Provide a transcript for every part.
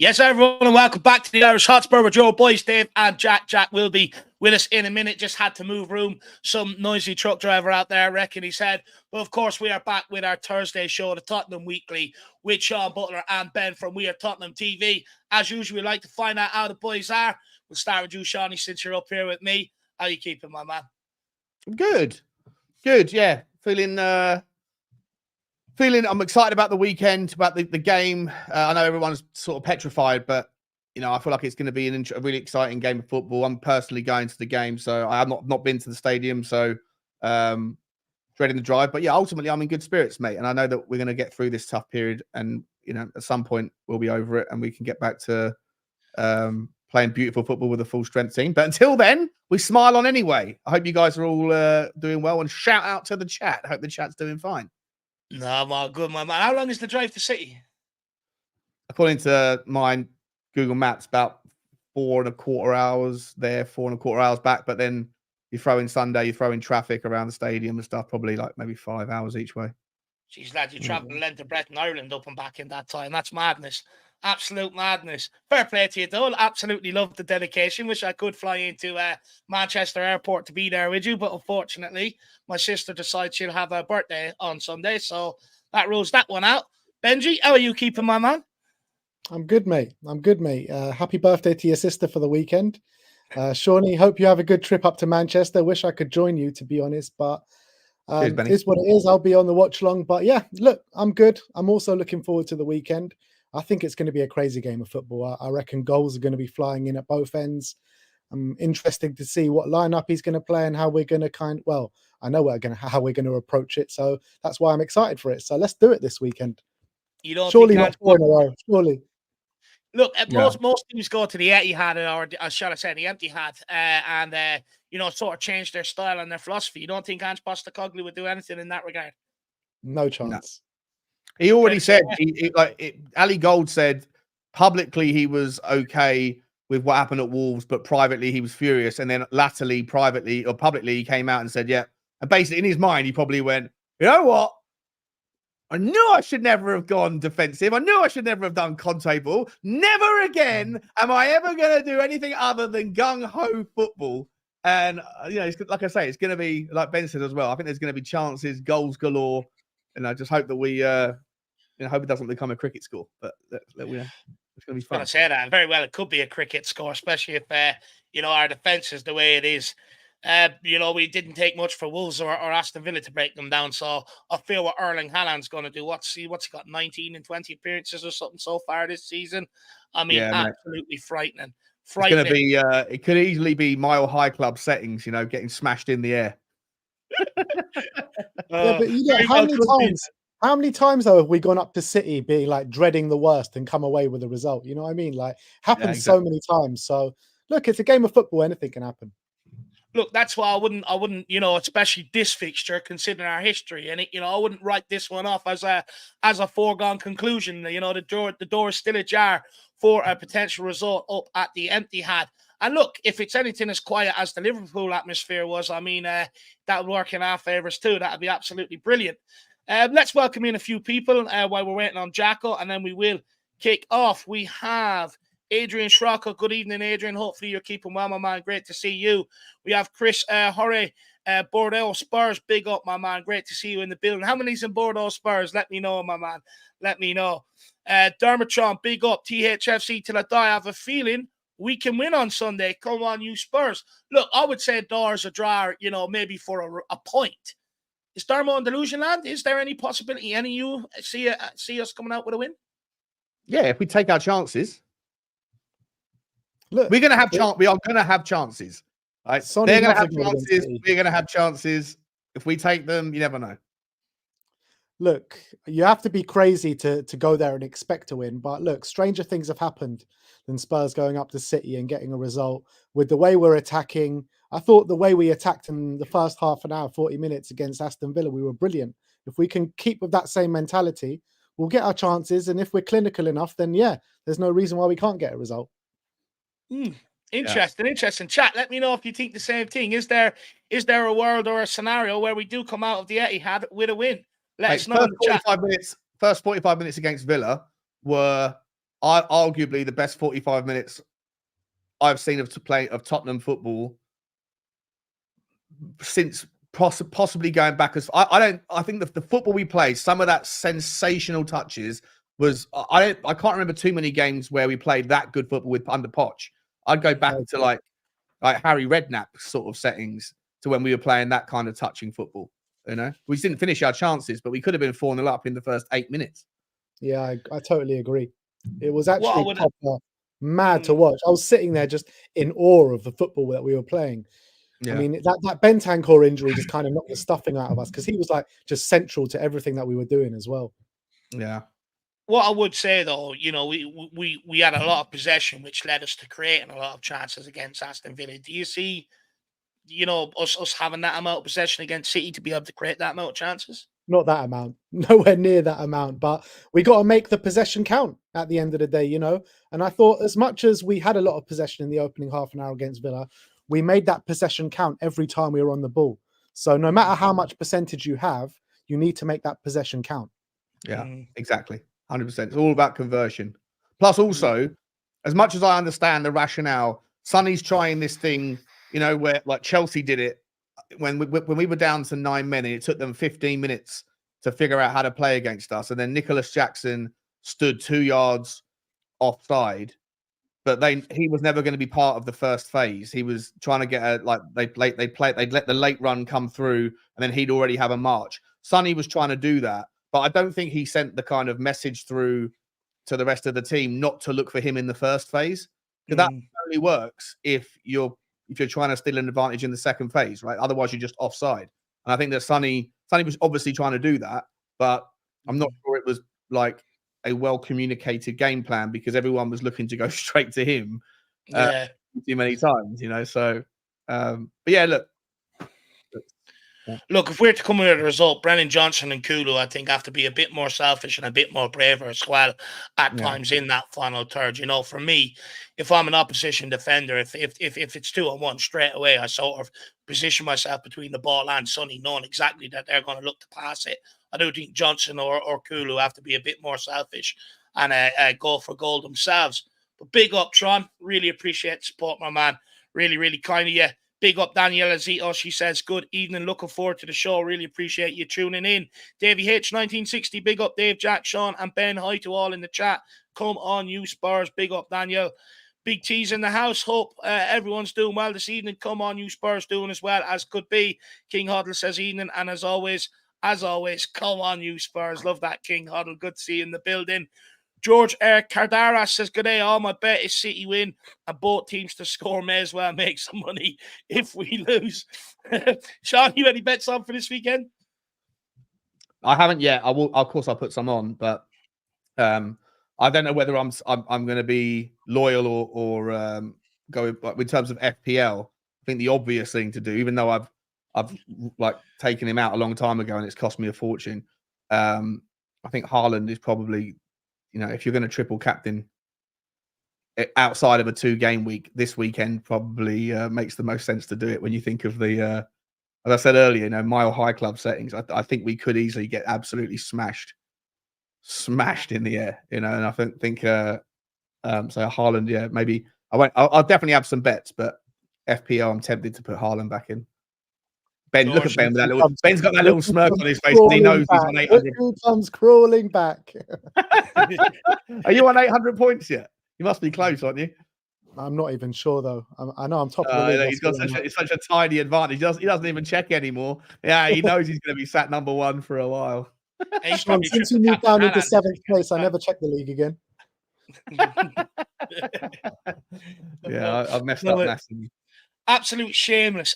Yes, everyone, and welcome back to the Irish Hotspur with your boys, Dave and Jack. Jack will be with us in a minute. Just had to move room. Some noisy truck driver out there, I reckon he said. But of course, we are back with our Thursday show, the Tottenham Weekly, with Sean Butler and Ben from We Are Tottenham TV. As usual, we like to find out how the boys are. We'll start with you, Shawnee, since you're up here with me. How you keeping, my man? Good, yeah. I'm excited about the weekend, about the game. I know everyone's sort of petrified, but I feel like it's going to be a really exciting game of football. I'm personally going to the game, so I have not been to the stadium, so dreading the drive. But yeah, ultimately, I'm in good spirits, mate, and I know that we're going to get through this tough period, and at some point we'll be over it, and we can get back to playing beautiful football with a full strength team. But until then, we smile on anyway. I hope you guys are all doing well, and shout out to the chat. I hope the chat's doing fine. No, I'm all good, my man. How long is the drive to City? According to my Google Maps, about 4.25 hours there, 4.25 hours back. But then you throw in Sunday, you throw in traffic around the stadium and stuff, probably like maybe 5 hours each way. Jeez, lad, you travelled the length of breadth in Ireland up and back in that time. That's madness. Absolute madness. Fair play to you, though. Absolutely love the dedication. Wish I could fly into Manchester Airport to be there with you, but unfortunately, my sister decides she'll have her birthday on Sunday, so that rules that one out. Benji, how are you keeping, my man? I'm good, mate. Happy birthday to your sister for the weekend. Shawnee, hope you have a good trip up to Manchester. Wish I could join you, to be honest, but it is what it is. I'll be on the watch long, but yeah, look, I'm good. I'm also looking forward to the weekend. I think it's going to be a crazy game of football. I reckon goals are going to be flying in at both ends. I'm interested to see what lineup he's going to play and how we're going to I know how we're going to approach it. So that's why I'm excited for it. So let's do it this weekend. You don't surely not 4 in a row. Surely. Look, most teams go to the Etihad, or shall I say, the Etihad, and sort of change their style and their philosophy. You don't think Ange Postecoglou would do anything in that regard? No chance. No. He already said, Ali Gold said publicly he was okay with what happened at Wolves, but privately he was furious. And then latterly, privately or publicly, he came out and said, yeah. And basically in his mind, he probably went, you know what? I knew I should never have gone defensive. I knew I should never have done Conte ball. Never again am I ever going to do anything other than gung-ho football. And, like I say, it's going to be, like Ben said as well, I think there's going to be chances, goals galore. And I just hope that we, hope it doesn't become a cricket score. But it's going to be fun. I say that very well. It could be a cricket score, especially if our defense is the way it is. We didn't take much for Wolves or Aston Villa to break them down. So I feel what Erling Haaland's going to do. What's he got? 19 and 20 appearances or something so far this season. I mean, absolutely frightening. It's going to be. It could easily be Mile High Club settings. Getting smashed in the air. Yeah, but how many times though have we gone up to City being like dreading the worst and come away with a result? You know what I mean? Like happens so many times. So look, it's a game of football. Anything can happen. Look, that's why I wouldn't, especially this fixture, considering our history, and I wouldn't write this one off as a foregone conclusion. The door is still ajar for a potential result up at the Etihad. And look, if it's anything as quiet as the Liverpool atmosphere was, I mean, that would work in our favours too. That would be absolutely brilliant. Let's welcome in a few people while we're waiting on Jacko, and then we will kick off. We have Adrian Schrocco. Good evening, Adrian. Hopefully you're keeping well, my man. Great to see you. We have Chris Hurry, Bordeaux Spurs. Big up, my man. Great to see you in the building. How many's in Bordeaux Spurs? Let me know, my man. Let me know. Dermotron, big up. THFC till I die. I have a feeling we can win on Sunday. Come on, you Spurs. Look, I would say doors a draw, maybe for a point. Is Dermo on delusion land? Is there any possibility any of you see us coming out with a win? Yeah, if we take our chances. Look, we're going to have we are going to have chances. Right? They're going to have chances. We're going to have chances. If we take them, you never know. Look, you have to be crazy to go there and expect to win. But look, stranger things have happened than Spurs going up to City and getting a result. With the way we're attacking, I thought the way we attacked in the first half an hour, 40 minutes against Aston Villa, we were brilliant. If we can keep with that same mentality, we'll get our chances. And if we're clinical enough, then yeah, there's no reason why we can't get a result. Interesting. Chat, let me know if you think the same thing. Is there a world or a scenario where we do come out of the Etihad with a win? Let us know. First 45 minutes against Villa were arguably the best 45 minutes I've seen of Tottenham football since possibly going back as I think the football we played, some of that sensational touches was I can't remember too many games where we played that good football with under Poch. I'd go back to like Harry Redknapp sort of settings to when we were playing that kind of touching football. You know, we didn't finish our chances, but we could have been 4-0 up in the first 8 minutes. Yeah, I totally agree. It was actually mad to watch. I was sitting there just in awe of the football that we were playing. Yeah. I mean, that Bentancur injury just kind of knocked the stuffing out of us because he was like just central to everything that we were doing as well. Yeah. What I would say though, you know, we had a lot of possession, which led us to creating a lot of chances against Aston Villa. Do you see, you know, us having that amount of possession against City to be able to create that amount of chances? Not that amount, nowhere near that amount, but we got to make the possession count at the end of the day, you know. And I thought as much as we had a lot of possession in the opening half an hour against Villa, we made that possession count every time we were on the ball. So no matter how much percentage you have, you need to make that possession count. Yeah, exactly. 100%. It's all about conversion. Plus also, as much as I understand the rationale, Sonny's trying this thing, you know, where like Chelsea did it when we were down to 9 men and it took them 15 minutes to figure out how to play against us. And then Nicholas Jackson stood 2 yards offside, but he was never going to be part of the first phase. He was trying to get they'd let the late run come through and then he'd already have a march. Sonny was trying to do that, but I don't think he sent the kind of message through to the rest of the team not to look for him in the first phase. Because that only works if you're trying to steal an advantage in the second phase, right? Otherwise, you're just offside. And I think that Sonny was obviously trying to do that, but I'm not sure it was like a well-communicated game plan because everyone was looking to go straight to him too many times, you know? So, but yeah, look. Look, if we're to come with a result, Brennan Johnson and Kulu, I think, have to be a bit more selfish and a bit more braver as well at times in that final third. You know, for me, if I'm an opposition defender, if it's 2-on-1 straight away, I sort of position myself between the ball and Sonny, knowing exactly that they're going to look to pass it. I do think Johnson or Kulu have to be a bit more selfish and go for goal themselves. But big up, Tron. Really appreciate the support, my man. Really, really kind of you. Big up Daniela Zito. She says, good evening. Looking forward to the show. Really appreciate you tuning in. Davey H, 1960. Big up Dave, Jack, Sean, and Ben. Hi to all in the chat. Come on, you Spurs. Big up Daniel. Big T's in the house. Hope everyone's doing well this evening. Come on, you Spurs, doing as well as could be. King Huddle says evening. And as always, come on, you Spurs. Love that, King Huddle. Good to see you in the building. George Cardaras says, good day, all. My bet is City win and both teams to score. May as well make some money if we lose. Sean, you any bets on for this weekend? I haven't yet. I will, of course, I'll put some on, but I don't know whether I'm going to be loyal or go in terms of FPL. I think the obvious thing to do, even though I've like taken him out a long time ago and it's cost me a fortune. I think Haaland is probably, you know, if you're going to triple captain outside of a 2-game week, this weekend probably makes the most sense to do it when you think of the, as I said earlier, you know, mile high club settings. I think we could easily get absolutely smashed in the air, you know, and I think so Haaland, yeah, maybe I'll definitely have some bets, but FPL, I'm tempted to put Haaland back in. Ben, look at Ben with that little. Ben's got that little smirk on his face because he knows he's on 800. Who comes crawling back? Are you on 800 points yet? You must be close, aren't you? I'm not even sure though. I know I'm top of the league. He's got such a tiny advantage. He doesn't even check anymore. Yeah, he knows he's going to be sat number 1 for a while. Since you moved down into 7th place, I never checked the league again. Yeah, I've messed up massively. Absolute shameless,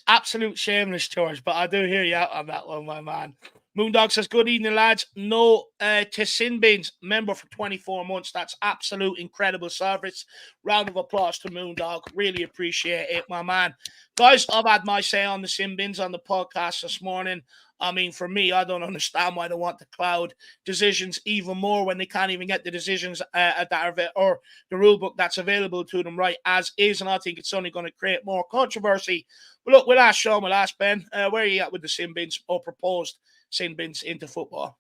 George. But I do hear you out on that one, my man. Moondog says, good evening, lads. No to Sinbins, member for 24 months. That's absolute incredible service. Round of applause to Moondog. Really appreciate it, my man. Guys, I've had my say on the Sinbins on the podcast this morning. I mean, for me, I don't understand why they want to cloud decisions even more when they can't even get the decisions that are or the rule book that's available to them right as is. And I think it's only going to create more controversy. But look, we'll ask Sean, we'll ask Ben, where are you at with the sin bins or proposed sin bins into football?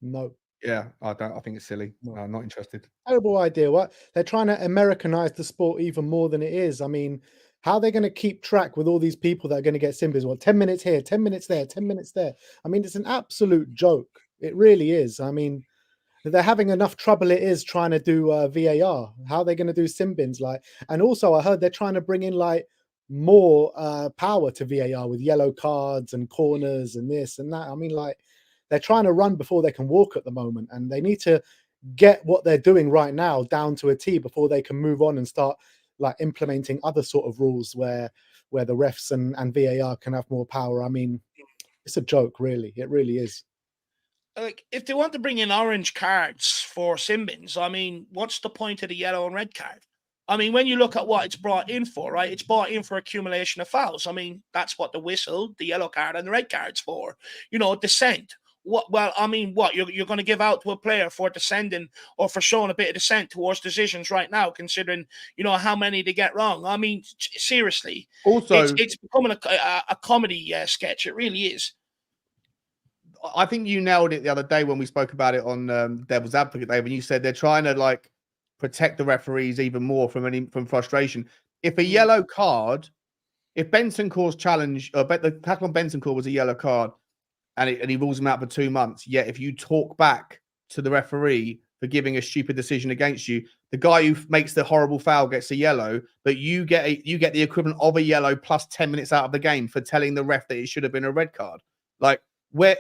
No. Yeah, I don't. I think it's silly. No, I'm not interested. Terrible idea. What they're trying to Americanize the sport even more than it is. I mean, how are they going to keep track with all these people that are going to get sin bins? What, 10 minutes here, 10 minutes there, 10 minutes there? I mean, it's an absolute joke. It really is. I mean, they're having enough trouble it is trying to do VAR. How are they going to do sin bins? Like, and also I heard they're trying to bring in like more power to VAR with yellow cards and corners and this and that. I mean, like, they're trying to run before they can walk at the moment, and they need to get what they're doing right now down to a T before they can move on and start like implementing other sort of rules where the refs and VAR can have more power. I mean, it's a joke, really. It really is. Like, if they want to bring in orange cards for sin bins, I mean, what's the point of the yellow and red card? I mean, when you look at what it's brought in for, right? It's brought in for accumulation of fouls. I mean, that's what the whistle, the yellow card, and the red card's for. You know, dissent. What? Well, I mean, what you're going to give out to a player for descending or for showing a bit of dissent towards decisions right now, considering how many they get wrong. I mean, seriously. Also, it's becoming a comedy sketch. It really is. I think you nailed it the other day when we spoke about it on Devil's Advocate Day, when you said they're trying to like protect the referees even more from frustration. If a yellow card, if Bentancur's challenge, or the tackle on Bentancur was a yellow card, and he rules him out for 2 months, yet if you talk back to the referee for giving a stupid decision against you, the guy who makes the horrible foul gets a yellow, but you get the equivalent of a yellow plus 10 minutes out of the game for telling the ref that it should have been a red card. Like, where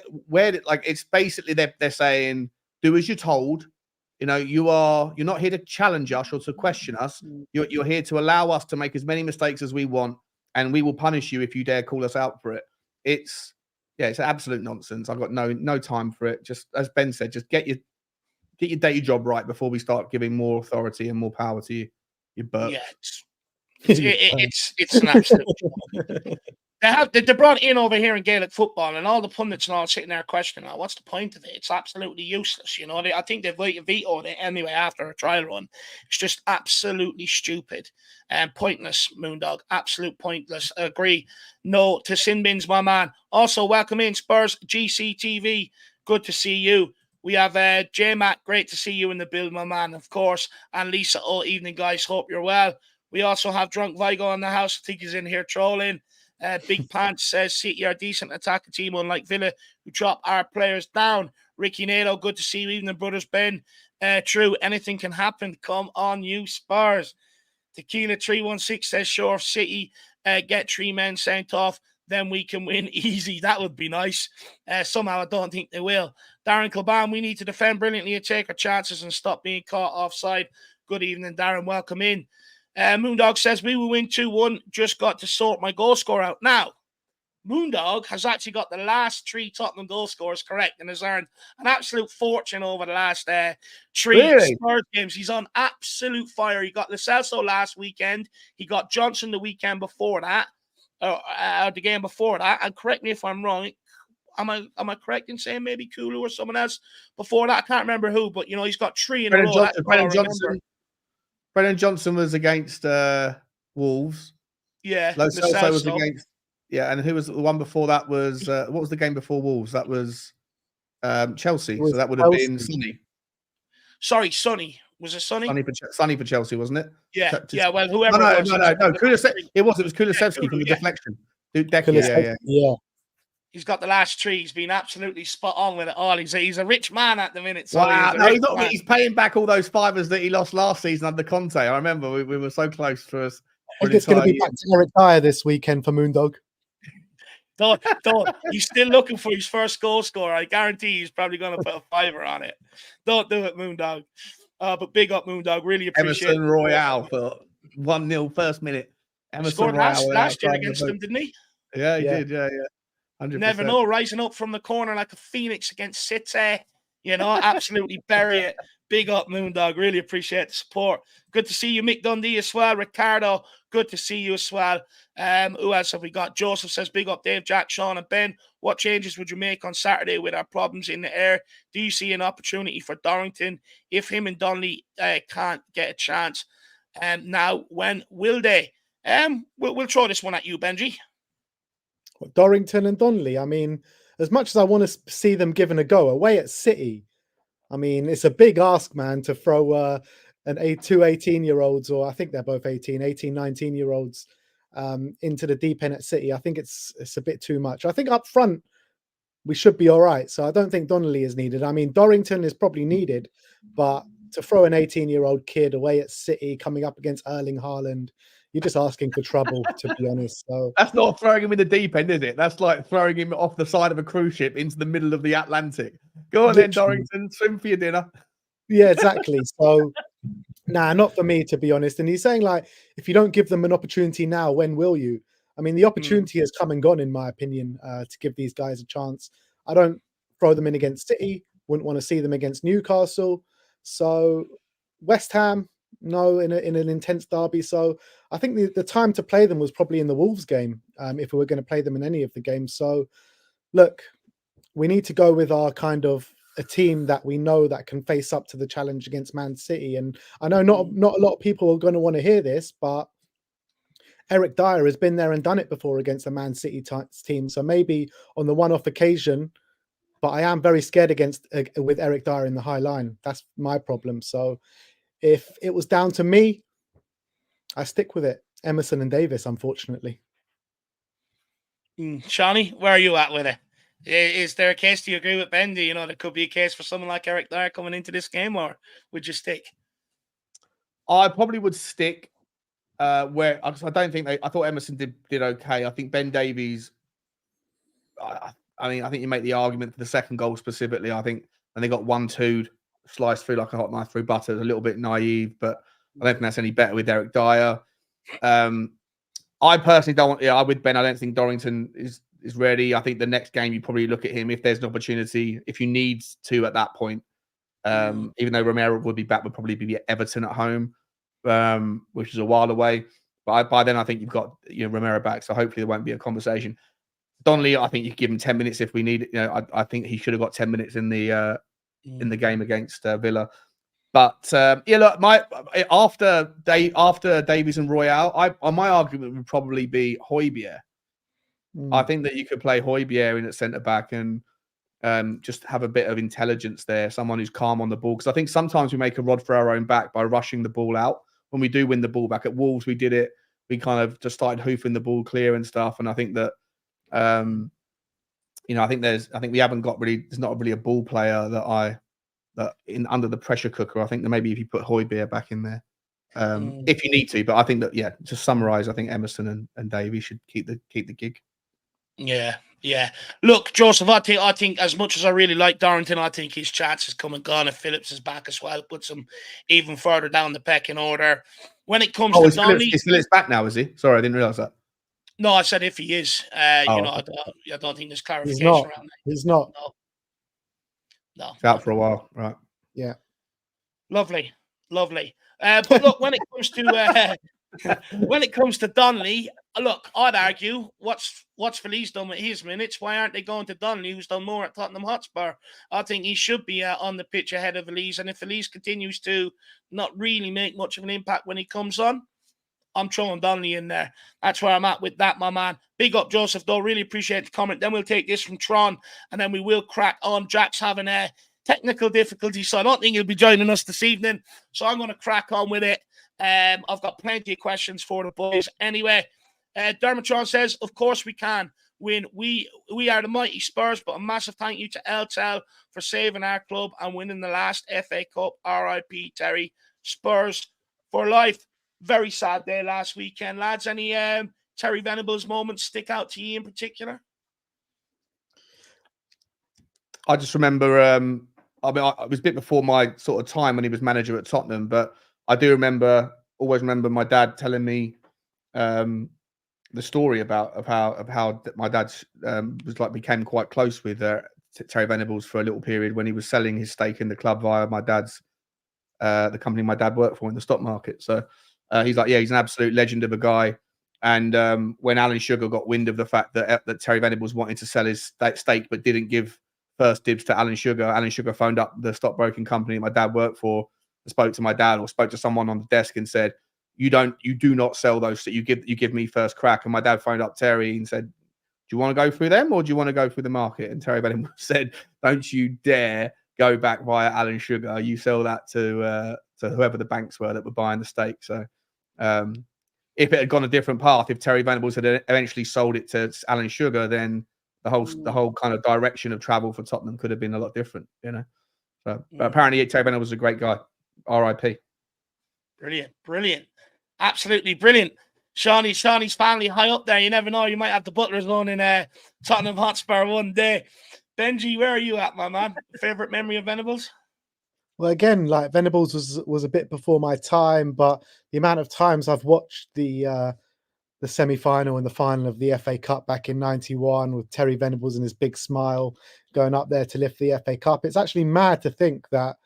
like, it's basically they're saying, do as you're told. You're not here to challenge us or to question us. You're here to allow us to make as many mistakes as we want, and we will punish you if you dare call us out for it. It's absolute nonsense. I've got no time for it. Just as Ben said, just get your day job right before we start giving more authority and more power to you. Your burps. Yeah, it's an absolute. They brought in over here in Gaelic football, and all the pundits and all sitting there questioning, what's the point of it? It's absolutely useless. I think they vetoed it anyway after a trial run. It's just absolutely stupid and pointless, Moondog. Absolute pointless. Agree. No to sin bins, my man. Also, welcome in Spurs GCTV. Good to see you. We have J-Mac. Great to see you in the build, my man, of course. And Lisa. Oh, evening, guys. Hope you're well. We also have Drunk Vigo in the house. I think he's in here trolling. Big Pants says City are decent attacking team, unlike Villa, who drop our players down. Ricky Nato, good to see you, even the brothers. Ben, true, anything can happen. Come on, you Spurs. Tequila 316 says, sure, City get 3 men sent off, then we can win easy. That would be nice. Somehow I don't think they will. Darren Kilban, we need to defend brilliantly and take our chances and stop being caught offside. Good evening, Darren. Welcome in. Moondog says, we will win 2-1. Just got to sort my goal score out. Now, Moondog has actually got the last 3 Tottenham goal scores correct and has earned an absolute fortune over the last 3 Spurs games. He's on absolute fire. He got Lo Celso last weekend. He got Johnson the weekend before that, the game before that. And correct me if I'm wrong. Am I correct in saying maybe Kulu or someone else before that? I can't remember who, but, he's got 3 in a row. Brennan Johnson was against Wolves. Yeah. Lo Celso was against. Yeah, and who was the one before that? Was what was the game before Wolves? That was Chelsea. So that would have been Sonny. Sorry, Sonny. Was it Sonny? Sonny for Chelsea, wasn't it? Yeah. Yeah. Well, whoever. No. It was Kulusevski from the deflection. Yeah. He's got the last 3. He's been absolutely spot on with it all. He's a rich man at the minute. Wow. No, he's not. He's paying back all those fivers that he lost last season under Conte. I remember we were so close for us. I think it's going to be back to Eric Dier this weekend for Moondog. Don't. He's still looking for his first goal scorer. I guarantee he's probably going to put a 5er on it. Don't do it, Moondog. But big up, Moondog. Really appreciate Emerson Royale for 1-0 first minute. Emerson scored last year against them, didn't he? Yeah, he did. Yeah. 100%. Never know, rising up from the corner like a phoenix against City. Absolutely bury it. Big up, Moondog. Really appreciate the support. Good to see you, Mick Dundee, as well. Ricardo, good to see you as well. Who else have we got? Joseph says, big up, Dave, Jack, Sean, and Ben. What changes would you make on Saturday with our problems in the air? Do you see an opportunity for Dorrington if him and Donnelly can't get a chance? Now, when will they? We'll throw this one at you, Benji. Dorrington and Donnelly. I mean, as much as I want to see them given a go away at City, I mean, it's a big ask, man, to throw two 18-year-olds, or I think they're both 18, 19-year-olds into the deep end at City. I think it's a bit too much. I think up front, we should be all right. So I don't think Donnelly is needed. I mean, Dorrington is probably needed, but to throw an 18-year-old kid away at City coming up against Erling Haaland, you're just asking for trouble, to be honest. So that's not throwing him in the deep end, is it? That's like throwing him off the side of a cruise ship into the middle of the Atlantic. Go on then, Dorrington, swim for your dinner. Yeah, exactly. So, nah, not for me, to be honest. And he's saying, like, if you don't give them an opportunity now, when will you? I mean, the opportunity has come and gone, in my opinion, to give these guys a chance. I don't throw them in against City. Wouldn't want to see them against Newcastle. So, West Ham, no, in an intense derby. So, I think the time to play them was probably in the Wolves game, if we were going to play them in any of the games. So, look, we need to go with our kind of a team that we know that can face up to the challenge against Man City. And I know not a lot of people are going to want to hear this, but Eric Dier has been there and done it before against a Man City team. So maybe on the one-off occasion, but I am very scared with Eric Dier in the high line. That's my problem. So if it was down to me, I stick with it. Emerson and Davis, unfortunately. Shawnee, where are you at with it? Is there a case, do you agree with Ben? Do you know there could be a case for someone like Eric Dier coming into this game, or would you stick? I probably would stick where I don't think I thought Emerson did okay. I think Ben Davies, I mean, I think you make the argument for the second goal specifically. I think, and they got 1-2 sliced through like a hot knife through butter. It's a little bit naive, but I don't think that's any better with Eric Dier. I personally don't want, I'm with Ben. I don't think Dorrington is ready. I think the next game you probably look at him if there's an opportunity, if you need to at that point. Even though Romero would be back, would probably be Everton at home, which is a while away. But by then I think you've got Romero back, so hopefully there won't be a conversation. Donnelly, I think you give him 10 minutes if we need it. I think he should have got 10 minutes in the game against Villa. But look, after Davies and Royale, my argument would probably be Højbjerg. I think that you could play Højbjerg in at centre back and just have a bit of intelligence there, someone who's calm on the ball. Because I think sometimes we make a rod for our own back by rushing the ball out. When we do win the ball back at Wolves, we did it. We kind of just started hoofing the ball clear and stuff. And I think that I think we haven't got really. There's not really a ball player that under the pressure cooker. I think that maybe if you put Højbjerg back in there, if you need to. But I think that to summarise, I think Emerson and Davey should keep the gig. Yeah. Look, Joseph, I think as much as I really like Dorrington, I think his chance has come and gone. If Phillips is back as well, puts him even further down the pecking order. When it comes to Donnelly, is Phillips back now? Is he? Sorry, I didn't realise that. No, I said if he is. I don't think there's clarification around that. He's not. No. He's out for a while, right? Yeah. Lovely. But look, when it comes to Donnelly, look, I'd argue what's Felice done with his minutes? Why aren't they going to Donnelly, who's done more at Tottenham Hotspur? I think he should be on the pitch ahead of Felice, and if Felice continues to not really make much of an impact when he comes on, I'm throwing Donnelly in there. That's where I'm at with that, my man. Big up, Joseph, though. Really appreciate the comment. Then we'll take this from Tron, and then we will crack on. Jack's having a technical difficulty, so I don't think he'll be joining us this evening. So I'm going to crack on with it. I've got plenty of questions for the boys. Anyway, Dermotron says, of course we can win. We are the mighty Spurs, but a massive thank you to LTL for saving our club and winning the last FA Cup. R.I.P. Terry. Spurs for life. Very sad day last weekend, lads. Any Terry Venables moments stick out to you in particular? I just remember, I was a bit before my sort of time when he was manager at Tottenham, but I do always remember my dad telling me the story of how my dad became quite close with Terry Venables for a little period when he was selling his stake in the club via my dad's the company my dad worked for in the stock market. So he's an absolute legend of a guy. And when Alan Sugar got wind of the fact that Terry Venables wanted to sell his stake but didn't give first dibs to Alan Sugar phoned up the stockbroking company my dad worked for, spoke to my dad or spoke to someone on the desk and said, you do not sell those, so you give me first crack. And my dad phoned up Terry and said, do you want to go through them or do you want to go through the market? And Terry Venables said, don't you dare go back via Alan Sugar. You sell that to whoever the banks were that were buying the stake. So if it had gone a different path, if Terry Venables had eventually sold it to Alan Sugar, then the whole kind of direction of travel for Tottenham could have been a lot different, you know. So, but apparently Terry Venables was a great guy. R.I.P. Brilliant, absolutely brilliant. Shawnee's family high up there. You never know. You might have the Butlers on in Tottenham Hotspur one day. Benji, where are you at, my man? Favorite memory of Venables? Well, again, like Venables was a bit before my time, but the amount of times I've watched the semi-final and the final of the FA Cup back in '91 with Terry Venables and his big smile going up there to lift the FA Cup. It's actually mad to think that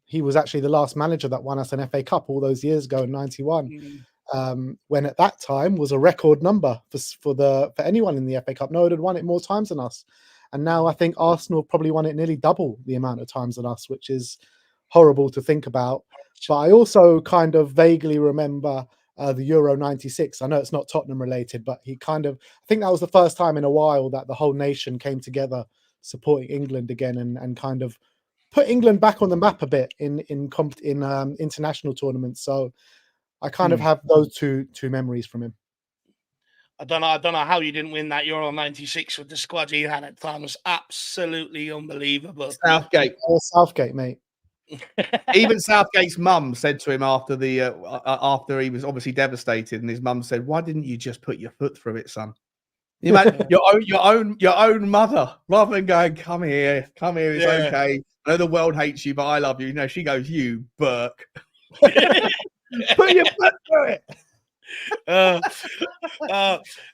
he was actually the last manager that won us an FA Cup all those years ago in '91. When at that time was a record number for anyone in the FA Cup. No one had won it more times than us. And now I think Arsenal probably won it nearly double the amount of times than us, which is horrible to think about. But I also kind of vaguely remember the Euro 96. I know it's not Tottenham related, but I think that was the first time in a while that the whole nation came together supporting England again and kind of put England back on the map a bit in international tournaments. So I kind of have those two memories from him. I don't know how you didn't win that Euro 96 with the squad you had at the time. It was absolutely unbelievable. Southgate, mate. Even Southgate's mum said to him after he was obviously devastated, and his mum said, "Why didn't you just put your foot through it, son? You know, your own mother, rather than going, come here, it's okay. I know the world hates you, but I love you." You know, she goes, "You Burke, put your foot through it."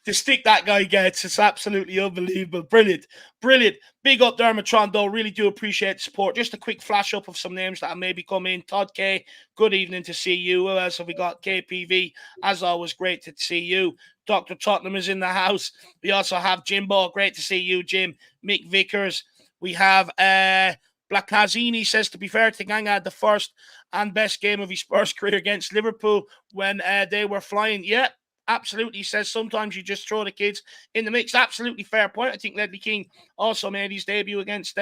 To stick that guy gets, it's absolutely unbelievable. Brilliant. Big up Dermatron, though. Really do appreciate the support. Just a quick flash up of some names that have maybe come in. Todd K, good evening to see you. Who else have we got? KPV, as always, great to see you. Dr. Tottenham is in the house. We also have Jimbo, great to see you, Jim. Mick Vickers. We have Black Hazini says, to be fair, Tanganga had the first and best game of his Spurs career against Liverpool when they were flying. Yeah, absolutely. He says sometimes you just throw the kids in the mix. Absolutely fair point. I think Ledley King also made his debut against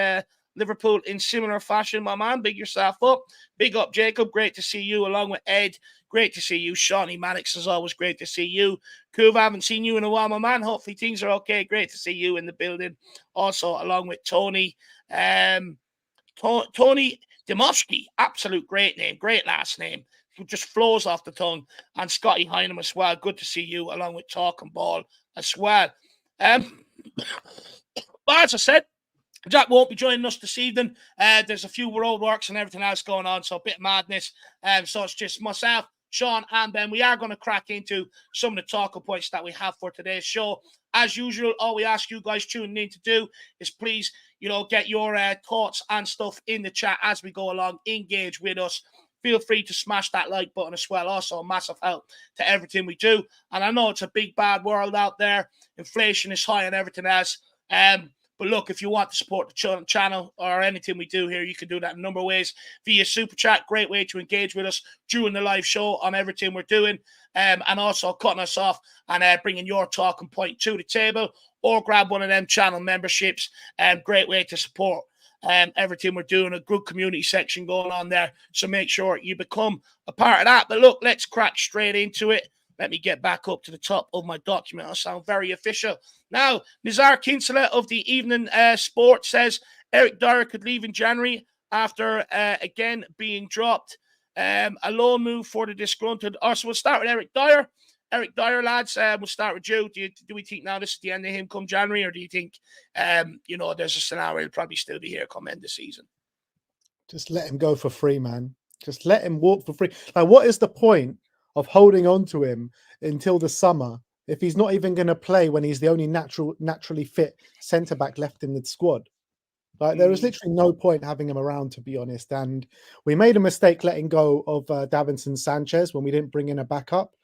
Liverpool in similar fashion. My man, big yourself up. Big up, Jacob. Great to see you, along with Ed. Great to see you. Shawnee Mannix, is always great to see you. Kuv, I haven't seen you in a while, my man. Hopefully things are okay. Great to see you in the building. Also, along with Tony. Tony Demovsky, absolute great name, great last name. It just flows off the tongue. And Scotty Hynam as well. Good to see you, along with Talk and Ball as well. But as I said, Jack won't be joining us this evening. There's a few road works and everything else going on, so a bit of madness. So it's just myself, Sean, and Ben. We are going to crack into some of the talking points that we have for today's show. As usual, all we ask you guys tuning in to do is please, get your thoughts and stuff in the chat as we go along. Engage with us. Feel free to smash that like button as well. Also, a massive help to everything we do. And I know it's a big, bad world out there. Inflation is high and everything else. But look, if you want to support the channel or anything we do here, you can do that in a number of ways. Via Super Chat, great way to engage with us during the live show on everything we're doing. And also cutting us off and bringing your talking point to the table. Or grab one of them channel memberships. Great way to support everything we're doing. A good community section going on there. So make sure you become a part of that. But look, let's crack straight into it. Let me get back up to the top of my document. I sound very official. Now, Nizar Kinsella of the Evening Sport says Eric Dier could leave in January after, again, being dropped. A loan move for the disgruntled. So we'll start with Eric Dier. Eric Dier, lads, we'll start with you. Do we think now this is the end of him come January, or do you think, there's a scenario he'll probably still be here come end of season? Just let him go for free, man. Just let him walk for free. Like, what is the point of holding on to him until the summer if he's not even going to play when he's the only naturally fit centre-back left in the squad? Like, there is literally no point having him around, to be honest. And we made a mistake letting go of Davinson Sanchez when we didn't bring in a backup.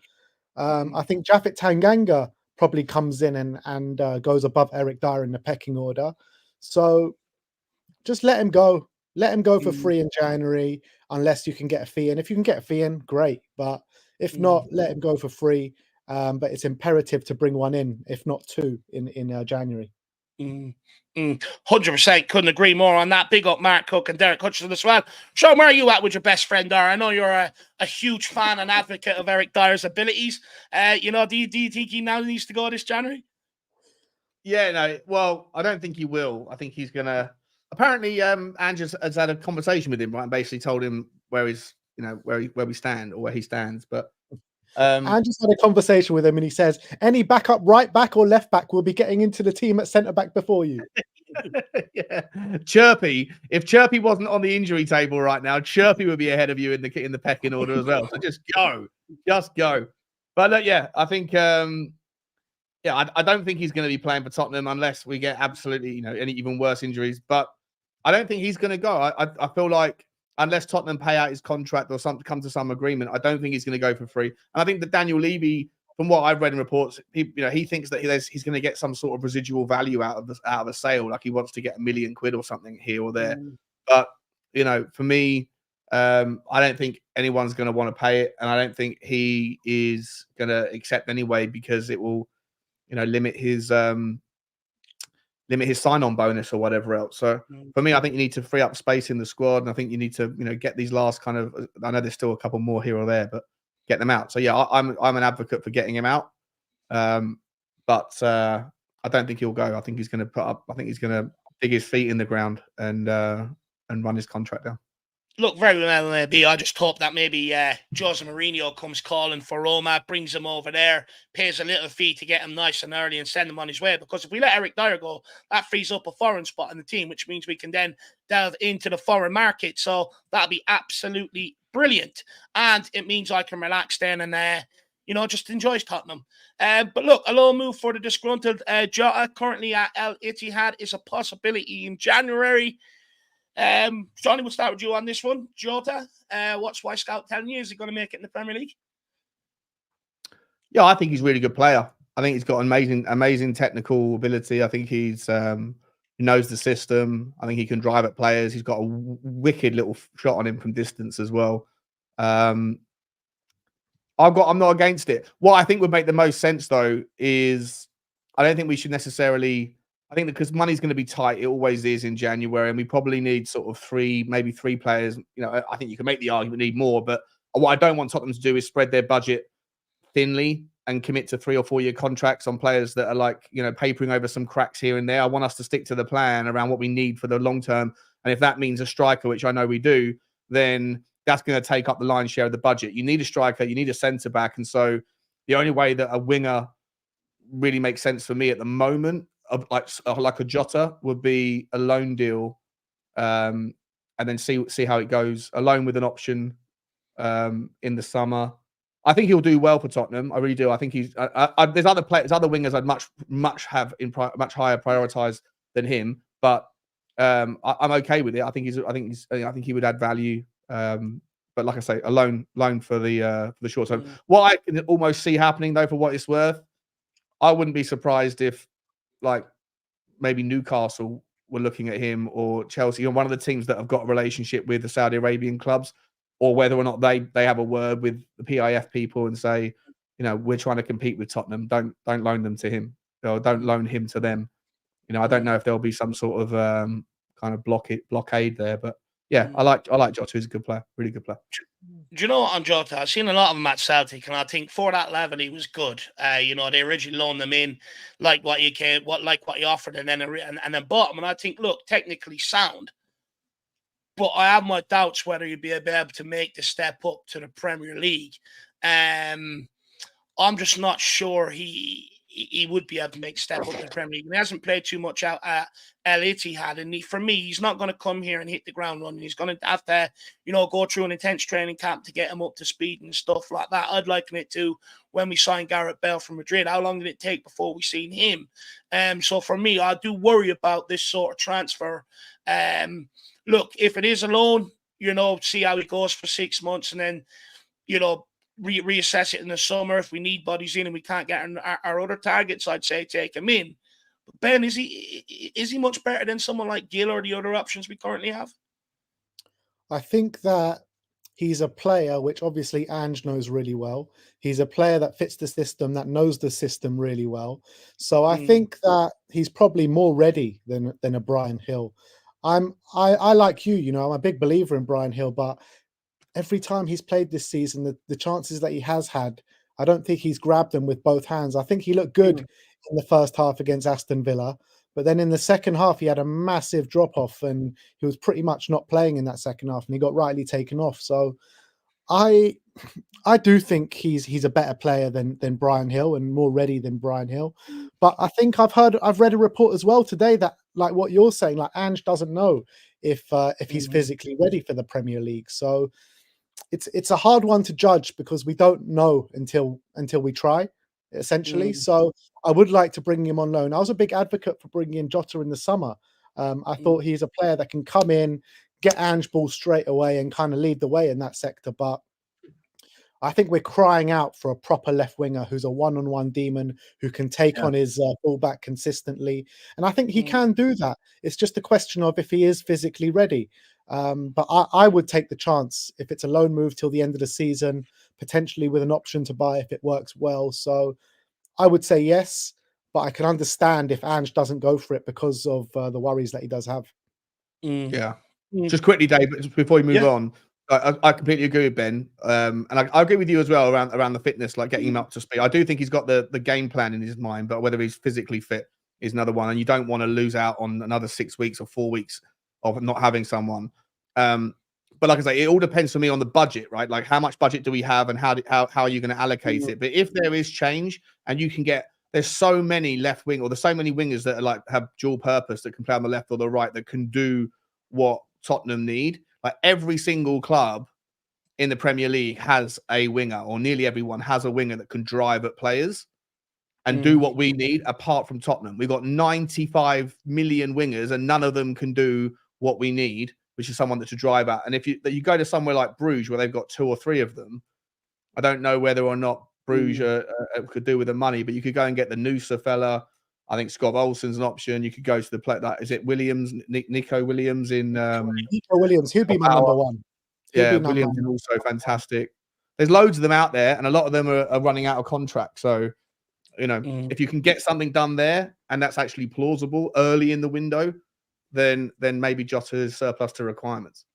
I think Japhet Tanganga probably comes in and goes above Eric Dier in the pecking order. So just let him go. Let him go for free in January, unless you can get a fee in. If you can get a fee in, great. But if not, let him go for free. But it's imperative to bring one in, if not two, in January. 100%. Couldn't agree more on that. Big up Mark Cook and Derek Hutchinson as well. Sean, where are you at with your best friend there? I know you're a huge fan and advocate of Eric Dier's abilities. Do you think he now needs to go this January? Yeah, no. Well, I don't think he will. I think he's gonna. Apparently, Andrew has had a conversation with him, right, and basically told him where we stand or where he stands. But I just had a conversation with him, and he says any backup right back or left back will be getting into the team at centre back before you. Yeah, Chirpy. If Chirpy wasn't on the injury table right now, Chirpy would be ahead of you in the pecking order as well. So just go. But yeah, I think I don't think he's going to be playing for Tottenham unless we get absolutely any even worse injuries. But I don't think he's going to go. I feel like unless Tottenham pay out his contract or come to some agreement, I don't think he's going to go for free. And I think that Daniel Levy, from what I've read in reports, he thinks that he's going to get some sort of residual value out of a sale, like he wants to get £1 million or something here or there. But for me, I don't think anyone's going to want to pay it, and I don't think he is going to accept anyway because it will, limit his sign-on bonus or whatever else. So for me, I think you need to free up space in the squad, and I think you need to, get these last kind of. I know there's still a couple more here or there, but get them out. So yeah, I'm an advocate for getting him out, but I don't think he'll go. I think he's going to dig his feet in the ground and run his contract down. Look, very well maybe. I just hope that maybe Jose Mourinho comes calling for Roma, brings him over there, pays a little fee to get him nice and early and send him on his way. Because if we let Eric Dier go, that frees up a foreign spot in the team, which means we can then delve into the foreign market. So that'll be absolutely brilliant. And it means I can relax then and, just enjoy Tottenham. But look, a low move for the disgruntled Jota currently at Al-Ittihad is a possibility in January. Johnny, we'll start with you on this one. Jota, what's Scout telling you? Is he going to make it in the Premier League? Yeah, I think he's a really good player. I think he's got amazing technical ability. I think he knows the system. I think he can drive at players. He's got a wicked little shot on him from distance as well. I'm not against it. What I think would make the most sense though is I don't think we should necessarily. I think because money's going to be tight, it always is in January, and we probably need sort of maybe three players. I think you can make the argument need more, but what I don't want Tottenham to do is spread their budget thinly and commit to 3 or 4 year contracts on players that are papering over some cracks here and there. I want us to stick to the plan around what we need for the long term, and if that means a striker, which I know we do, then that's going to take up the lion's share of the budget. You need a striker, you need a centre back, and so the only way that a winger really makes sense for me at the moment, like a Jota, would be a loan deal, and then see how it goes. A loan with an option in the summer. I think he'll do well for Tottenham. I really do. I think he's. There's other wingers I'd much higher prioritized than him, but I'm okay with it. I think he would add value. But like I say, a loan for the short term. What I can almost see happening though, for what it's worth, I wouldn't be surprised if, maybe Newcastle were looking at him, or Chelsea, one of the teams that have got a relationship with the Saudi Arabian clubs, or whether or not they have a word with the PIF people and say, we're trying to compete with Tottenham. Don't loan them to him, or don't loan him to them. I don't know if there'll be some sort of kind of blockade there, but yeah, I like Jota. He's a good player, really good player. Do you know what, on Jota? I've seen a lot of him at Celtic, and I think for that level he was good. They originally loaned them in, like what he offered, and then bought him. And I think, look, technically sound, but I have my doubts whether he'd be able to make the step up to the Premier League. I'm just not sure he would be able to make a step up to the Premier League. He hasn't played too much out at Al-Ittihad, and for me, he's not going to come here and hit the ground running. He's going to have to, go through an intense training camp to get him up to speed and stuff like that. I'd liken it to when we signed Gareth Bale from Madrid. How long did it take before we seen him? So for me, I do worry about this sort of transfer. Look, if it is a loan, see how it goes for 6 months, and then, reassess it in the summer. If we need bodies in and we can't get our other targets, I'd say take him in. But Ben, is he much better than someone like Gill or the other options we currently have? I think that he's a player which obviously Ange knows really well. He's a player that fits the system, that knows the system really well. So I think that he's probably more ready than a Brian Hill. I like you, I'm a big believer in Brian Hill, but every time he's played this season, the chances that he has had, I don't think he's grabbed them with both hands. I think he looked good in the first half against Aston Villa, but then in the second half, he had a massive drop off and he was pretty much not playing in that second half and he got rightly taken off. So I do think he's a better player than Brian Hill and more ready than Brian Hill. But I think I've read a report as well today that, like what you're saying, like Ange doesn't know if he's physically ready for the Premier League. So it's a hard one to judge because we don't know until we try, essentially. So I would like to bring him on loan. I was a big advocate for bringing in Jota in the summer. I thought he's a player that can come in, get Ange ball straight away and kind of lead the way in that sector. But I think we're crying out for a proper left winger who's a one-on-one demon who can take on his fullback consistently. And I think he can do that. It's just a question of if he is physically ready. But I would take the chance if it's a loan move till the end of the season, potentially with an option to buy if it works well. So I would say yes, but I can understand if Ange doesn't go for it because of the worries that he does have. Yeah. Just quickly, Dave, just before we move on, I completely agree with Ben. And I agree with you as well around the fitness, like getting him up to speed. I do think he's got the game plan in his mind, but whether he's physically fit is another one. And you don't want to lose out on another 6 weeks or 4 weeks of not having someone. But like I say, it all depends for me on the budget, right? Like how much budget do we have and how are you going to allocate it? But if there is change and you can get, there's so many left wing or there's so many wingers that are like have dual purpose that can play on the left or the right that can do what Tottenham need. Like every single club in the Premier League has a winger, or nearly everyone has a winger that can drive at players and do what we need. Apart from Tottenham, we've got 95 million wingers, and none of them can do what we need, which is someone that to drive at. And if you go to somewhere like Bruges, where they've got 2 or 3 of them, I don't know whether or not Bruges could do with the money, but you could go and get the Noosa fella. I think Scott Olsen's an option. You could go to the play that is it Williams, Nico Williams in Nico Williams. He'd be my number one. Williams is also fantastic. There's loads of them out there, and a lot of them are running out of contract. So, if you can get something done there, and that's actually plausible early in the window, then maybe Jota is surplus to requirements.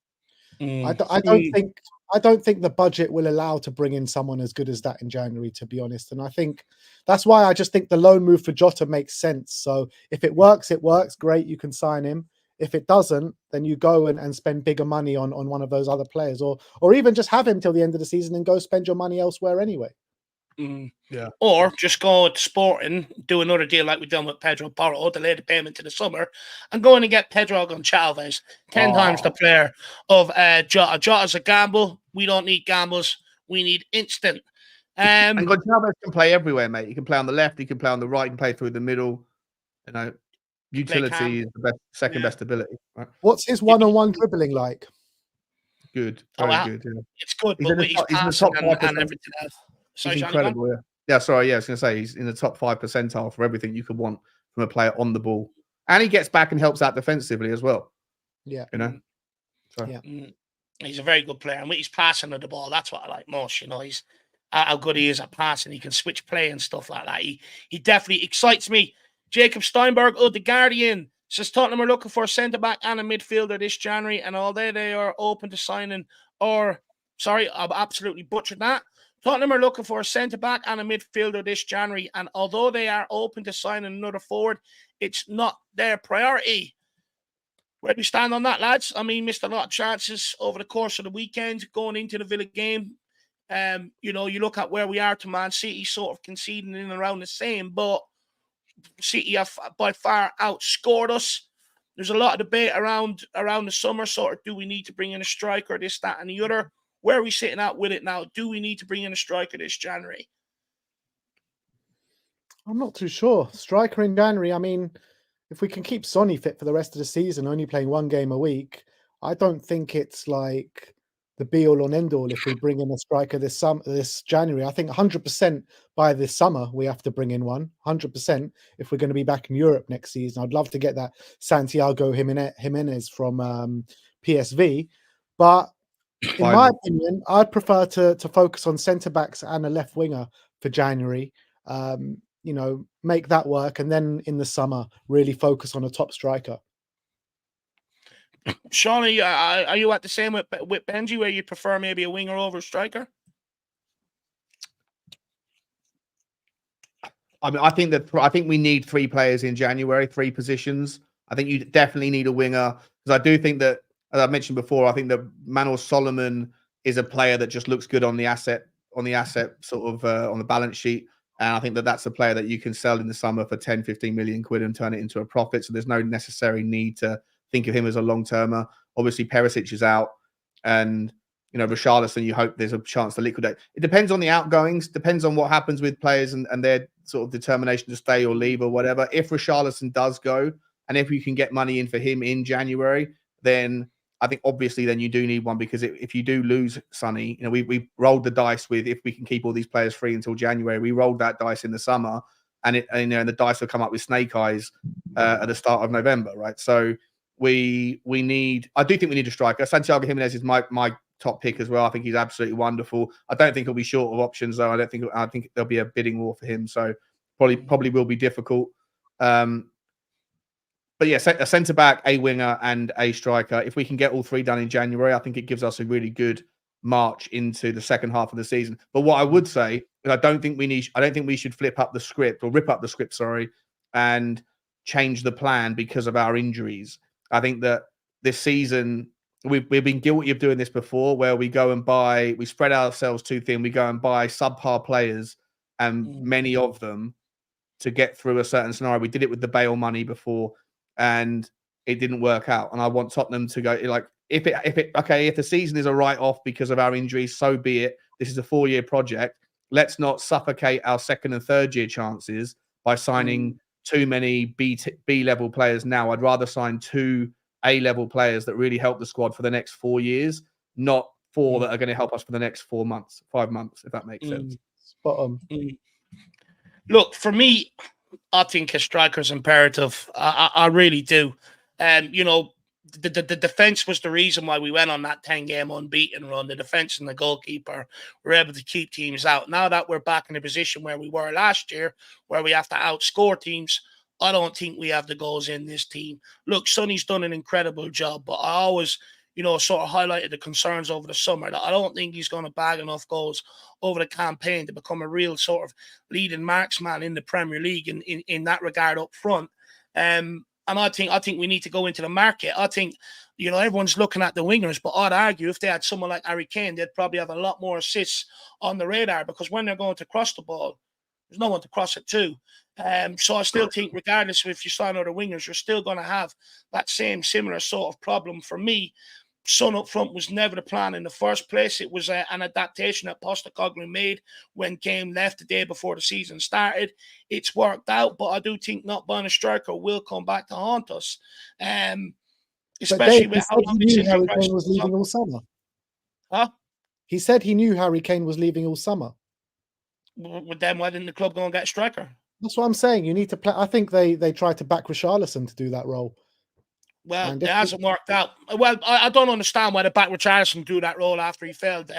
I don't think the budget will allow to bring in someone as good as that in January, to be honest. And I think that's why I just think the loan move for Jota makes sense. So if it works, it works. Great, you can sign him. If it doesn't, then you go and spend bigger money on one of those other players, or even just have him till the end of the season and go spend your money elsewhere anyway. Yeah. Or just go to Sporting, do another deal like we've done with Pedro Porro, delay the payment to the summer, and go in and get Pedro Gonçalves, 10 times the player of Jota. Jota's a gamble. We don't need gambles. We need instant. And Gonçalves can play everywhere, mate. He can play on the left. He can play on the right. He can play through the middle. Utility is the second best ability. Right? What's his one-on-one dribbling like? Good. Very good. Yeah. It's good, He's but in the top 5% and everything else. Sorry, he's incredible, yeah. Yeah, sorry, I was going to say he's in the top 5 percentile for everything you could want from a player on the ball. And he gets back and helps out defensively as well. Yeah. So. Yeah. He's a very good player. And with his passing of the ball, that's what I like most. He's how good he is at passing. He can switch play and stuff like that. He definitely excites me. Jacob Steinberg of The Guardian says Tottenham are looking for a centre-back and a midfielder this January, and although they are open to signing, I've absolutely butchered that. Tottenham are looking for a centre-back and a midfielder this January, and although they are open to signing another forward, it's not their priority. Where do we stand on that, lads? I mean, missed a lot of chances over the course of the weekend going into the Villa game. You look at where we are to Man City, sort of conceding in and around the same, but City have by far outscored us. There's a lot of debate around the summer, sort of, do we need to bring in a striker, this, that, and the other? Where are we sitting at with it now? Do we need to bring in a striker this January? I'm not too sure. Striker in January, I mean, if we can keep Sonny fit for the rest of the season, only playing 1 game a week, I don't think it's like the be-all and end-all if we bring in a striker this January. I think 100% by this summer we have to bring in one, 100% if we're going to be back in Europe next season. I'd love to get that Santiago Jimenez from PSV. But In my opinion, I'd prefer to focus on centre backs and a left winger for January. You know, make that work, and then in the summer, really focus on a top striker. Sean, are you at the same with Benji, where you prefer maybe a winger over a striker? I mean, I think we need 3 players in January, 3 positions. I think you definitely need a winger, because I do think that, as I mentioned before, I think that Manor Solomon is a player that just looks good on the asset sort of on the balance sheet. And I think that that's a player that you can sell in the summer for 10, 15 million quid and turn it into a profit. So there's no necessary need to think of him as a long-termer. Obviously, Perisic is out, and you know, Richarlison, you hope there's a chance to liquidate. It depends on the outgoings, depends on what happens with players and their sort of determination to stay or leave or whatever. If Richarlison does go, and if you can get money in for him in January, then I think obviously then you do need one, because if you do lose Sonny, you know, we rolled the dice with, if we can keep all these players free until January, we rolled that dice in the summer, and the dice will come up with snake eyes at the start of November, right? So I do think we need a striker. Santiago Jimenez is my top pick as well. I think he's absolutely wonderful. I don't think he'll be short of options though. I think there'll be a bidding war for him. So probably will be difficult. But yeah, a centre back, a winger, and a striker. If we can get all 3 done in January, I think it gives us a really good march into the second half of the season. But what I would say is I don't think we should rip up the script, and change the plan because of our injuries. I think that this season we've been guilty of doing this before, where we spread ourselves too thin. We go and buy subpar players, and many of them, to get through a certain scenario. We did it with the Bale money before, and it didn't work out. And I want Tottenham to go, like, if the season is a write-off because of our injuries, so be it. This is a 4-year project. Let's not suffocate our 2nd and 3rd year chances by signing too many B level players now. I'd rather sign 2 A-level players that really help the squad for the next 4 years, not 4 that are going to help us for the next 5 months, if that makes sense. Spot on. Look, for me, I think a striker's imperative. I really do. You know, the defense was the reason why we went on that 10-game unbeaten run. The defense and the goalkeeper were able to keep teams out. Now that we're back in the position where we were last year, where we have to outscore teams, I don't think we have the goals in this team. Look, Sonny's done an incredible job, but I always, you know, sort of highlighted the concerns over the summer that I don't think he's going to bag enough goals over the campaign to become a real sort of leading marksman in the Premier League in that regard up front. And I think we need to go into the market. I think, you know, everyone's looking at the wingers, but I'd argue if they had someone like Harry Kane, they'd probably have a lot more assists on the radar, because when they're going to cross the ball, there's no one to cross it to. So I still think, regardless of if you sign other wingers, you're still going to have that similar sort of problem. For me, Son up front was never the plan in the first place. It was an adaptation that Postecoglou made when Kane left the day before the season started. It's worked out, but I do think not buying a striker will come back to haunt us. Especially with how long he knew Harry Kane was leaving all summer. Huh? He said he knew Harry Kane was leaving all summer. With them, why didn't the club go and get a striker? That's what I'm saying. You need to play. I think they tried to back Richarlison to do that role. Well, it hasn't worked out. Well, I don't understand why they backed Richarlison do that role after he failed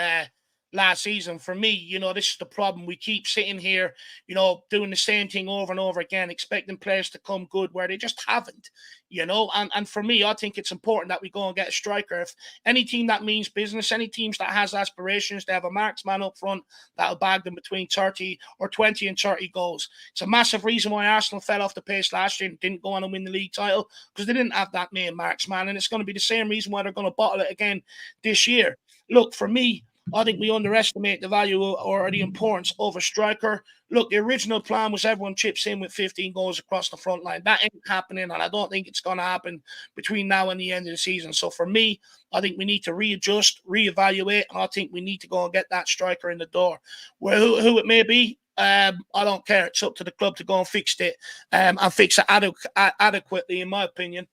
last season. For me, you know, this is the problem. We keep sitting here, you know, doing the same thing over and over again, expecting players to come good where they just haven't, you know. And for me, I think it's important that we go and get a striker. If any team that means business, any teams that has aspirations, they have a marksman up front that'll bag them between 20 and 30 goals. It's a massive reason why Arsenal fell off the pace last year and didn't go on and win the league title, because they didn't have that main marksman. And it's going to be the same reason why they're going to bottle it again this year. Look, for me, I think we underestimate the value or the importance of a striker. Look, the original plan was everyone chips in with 15 goals across the front line. That ain't happening, and I don't think it's going to happen between now and the end of the season. So for me, I think we need to readjust, reevaluate, and I think we need to go and get that striker in the door. Well, who it may be, I don't care. It's up to the club to go and fix it and fix it adequately, in my opinion.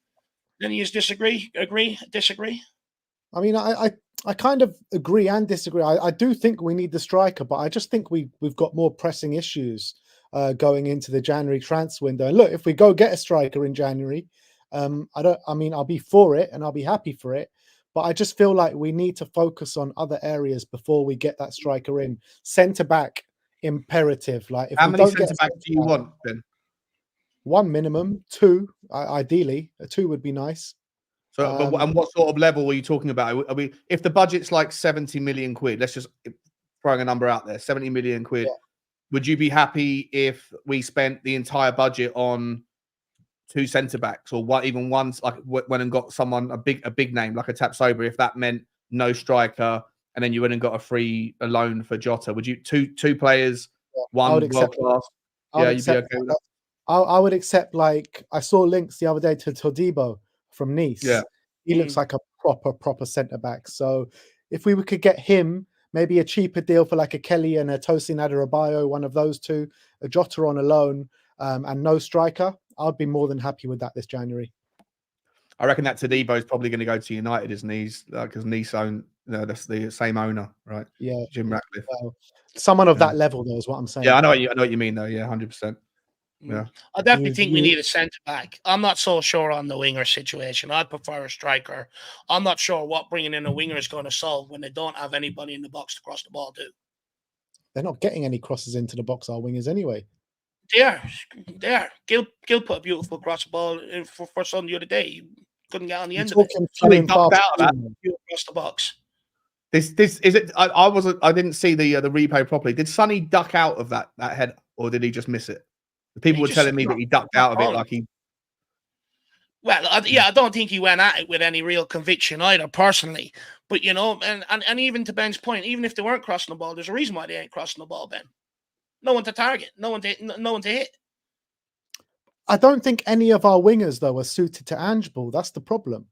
Any of you disagree? Disagree? I mean, I kind of agree and disagree. I do think we need the striker, but I just think we've got more pressing issues going into the January transfer window. And look, if we go get a striker in January, I'll be for it and I'll be happy for it. But But I just feel like we need to focus on other areas before we get that striker in. Centre back imperative. Like if How we many don't get centre backs do you want then? one minimum, two ideally. A two would be nice. So, and what sort of level are you talking about? Are we, if the budget's like 70 million quid, let's just throwing a number out there, 70 million quid. Yeah. Would you be happy if we spent the entire budget on two centre backs, or what? Even ones like went and got someone a big name like a Tapsoba, if that meant no striker, and then you went and got a loan for Jota? Would you two players, one world class? Yeah, you'd be okay with that. I would accept. Like I saw links the other day to Todibo from Nice. Yeah, he looks like a proper centre back. So if we could get him, maybe a cheaper deal for like a Kelly and a Tosin Adarabioyo, one of those two, a Jota on a loan, and no striker, I'd be more than happy with that this January. I reckon that Todibo is probably going to go to United, isn't he? Because Nice own, that's the same owner, right? Yeah, Jim Ratcliffe. Well, someone of that level, though, is what I'm saying. Yeah, I know what you mean, though. Yeah, 100%. Yeah, I definitely think we need a centre back. I'm not so sure on the winger situation. I'd prefer a striker. I'm not sure what bringing in a winger is going to solve when they don't have anybody in the box to cross the ball to. They're not getting any crosses into the box, our wingers, anyway. They are. Gil put a beautiful cross ball in for Son the other day. He couldn't get on the end of it. He ducked out of that across the box. This is it. I didn't see the replay properly. Did Sonny duck out of that head, or did he just miss it? The people were telling me that he ducked out of it like he. Well, I don't think he went at it with any real conviction either, personally. But and even to Ben's point, even if they weren't crossing the ball, there's a reason why they ain't crossing the ball, Ben. No one to target, no one to hit. I don't think any of our wingers though are suited to Ange ball. That's the problem.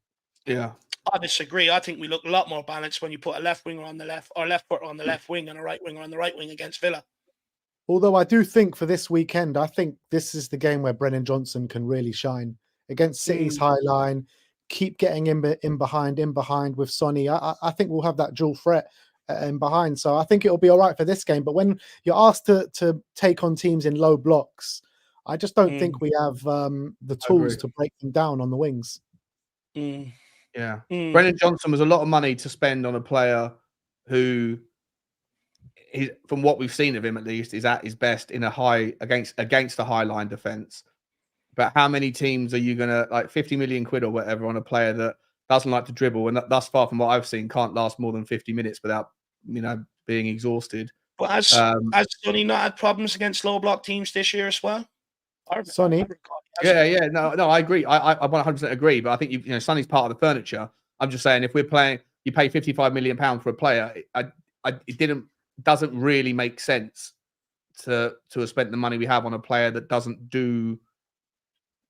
Yeah. I disagree. I think we look a lot more balanced when you put a left winger on the left, or left footer on the left wing, and a right winger on the right wing against Villa. Although I do think for this weekend, I think this is the game where Brennan Johnson can really shine against City's high line. Keep getting in behind with Sonny. I think we'll have that dual threat in behind. So I think it'll be all right for this game. But when you're asked to take on teams in low blocks, I just don't think we have the tools to break them down on the wings. Yeah. Brennan Johnson was a lot of money to spend on a player who, from what we've seen of him at least, is at his best in a high against a high line defense. But how many teams are you gonna, like 50 million quid or whatever on a player that doesn't like to dribble, and thus far from what I've seen can't last more than 50 minutes without being exhausted? But has Sonny not had problems against low block teams this year as well? Sonny, no, I agree. I 100% agree. But I think Sonny's part of the furniture. I'm just saying, if we're playing, you pay 55 million pounds for a player. It doesn't really make sense to have spent the money we have on a player that doesn't do.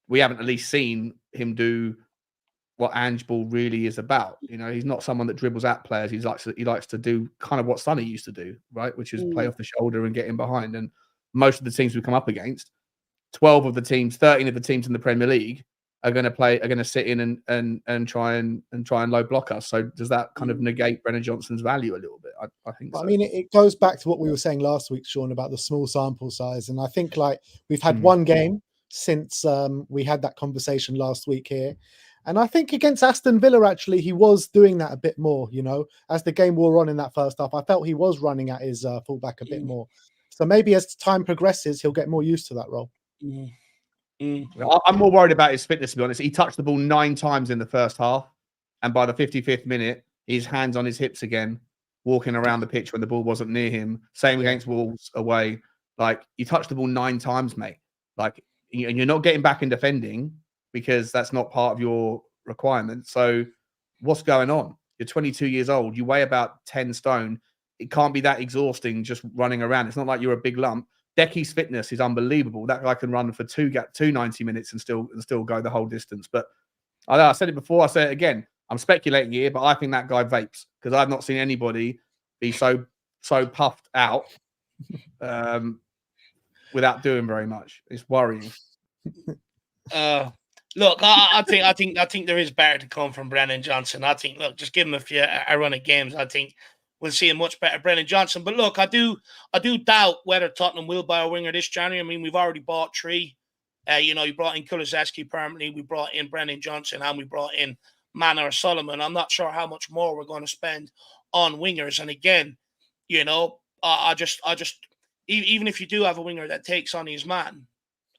We haven't at least seen him do what Ange ball really is about. He's not someone that dribbles at players. He likes to do kind of what Sonny used to do, right? Which is play off the shoulder and get in behind. And most of the teams we come up against, 13 of the teams in the Premier League are going to sit in and try and low block us. So does that kind of negate Brennan Johnson's value a little bit? I think so. I mean, it goes back to what we were saying last week, Sean, about the small sample size. And I think we've had one game since we had that conversation last week here. And I think against Aston Villa, actually, he was doing that a bit more, as the game wore on in that first half. I felt he was running at his fullback a bit more. So maybe as time progresses, he'll get more used to that role. I'm more worried about his fitness, to be honest. He touched the ball 9 times in the first half. And by the 55th minute, his hands on his hips again, walking around the pitch when the ball wasn't near him. Same against Wolves away. You touched the ball 9 times, mate. And you're not getting back and defending because that's not part of your requirement. So what's going on? You're 22 years old. You weigh about 10 stone. It can't be that exhausting just running around. It's not like you're a big lump. Decky's fitness is unbelievable. That guy can run for 2 90 minutes and still go the whole distance. But I said it before, I say it again. I'm speculating here, but I think that guy vapes because I've not seen anybody be so puffed out without doing very much. It's worrying. Look, I think there is better to come from Brennan Johnson. I think, just give him a run of games. I think we'll see a much better Brennan Johnson. But look, I do doubt whether Tottenham will buy a winger this January. I mean, we've already bought 3. You brought in Kulusevski permanently. We brought in Brennan Johnson, and we brought in Mana or Solomon. I'm not sure how much more we're going to spend on wingers. And again, you know, I just, even if you do have a winger that takes on his man,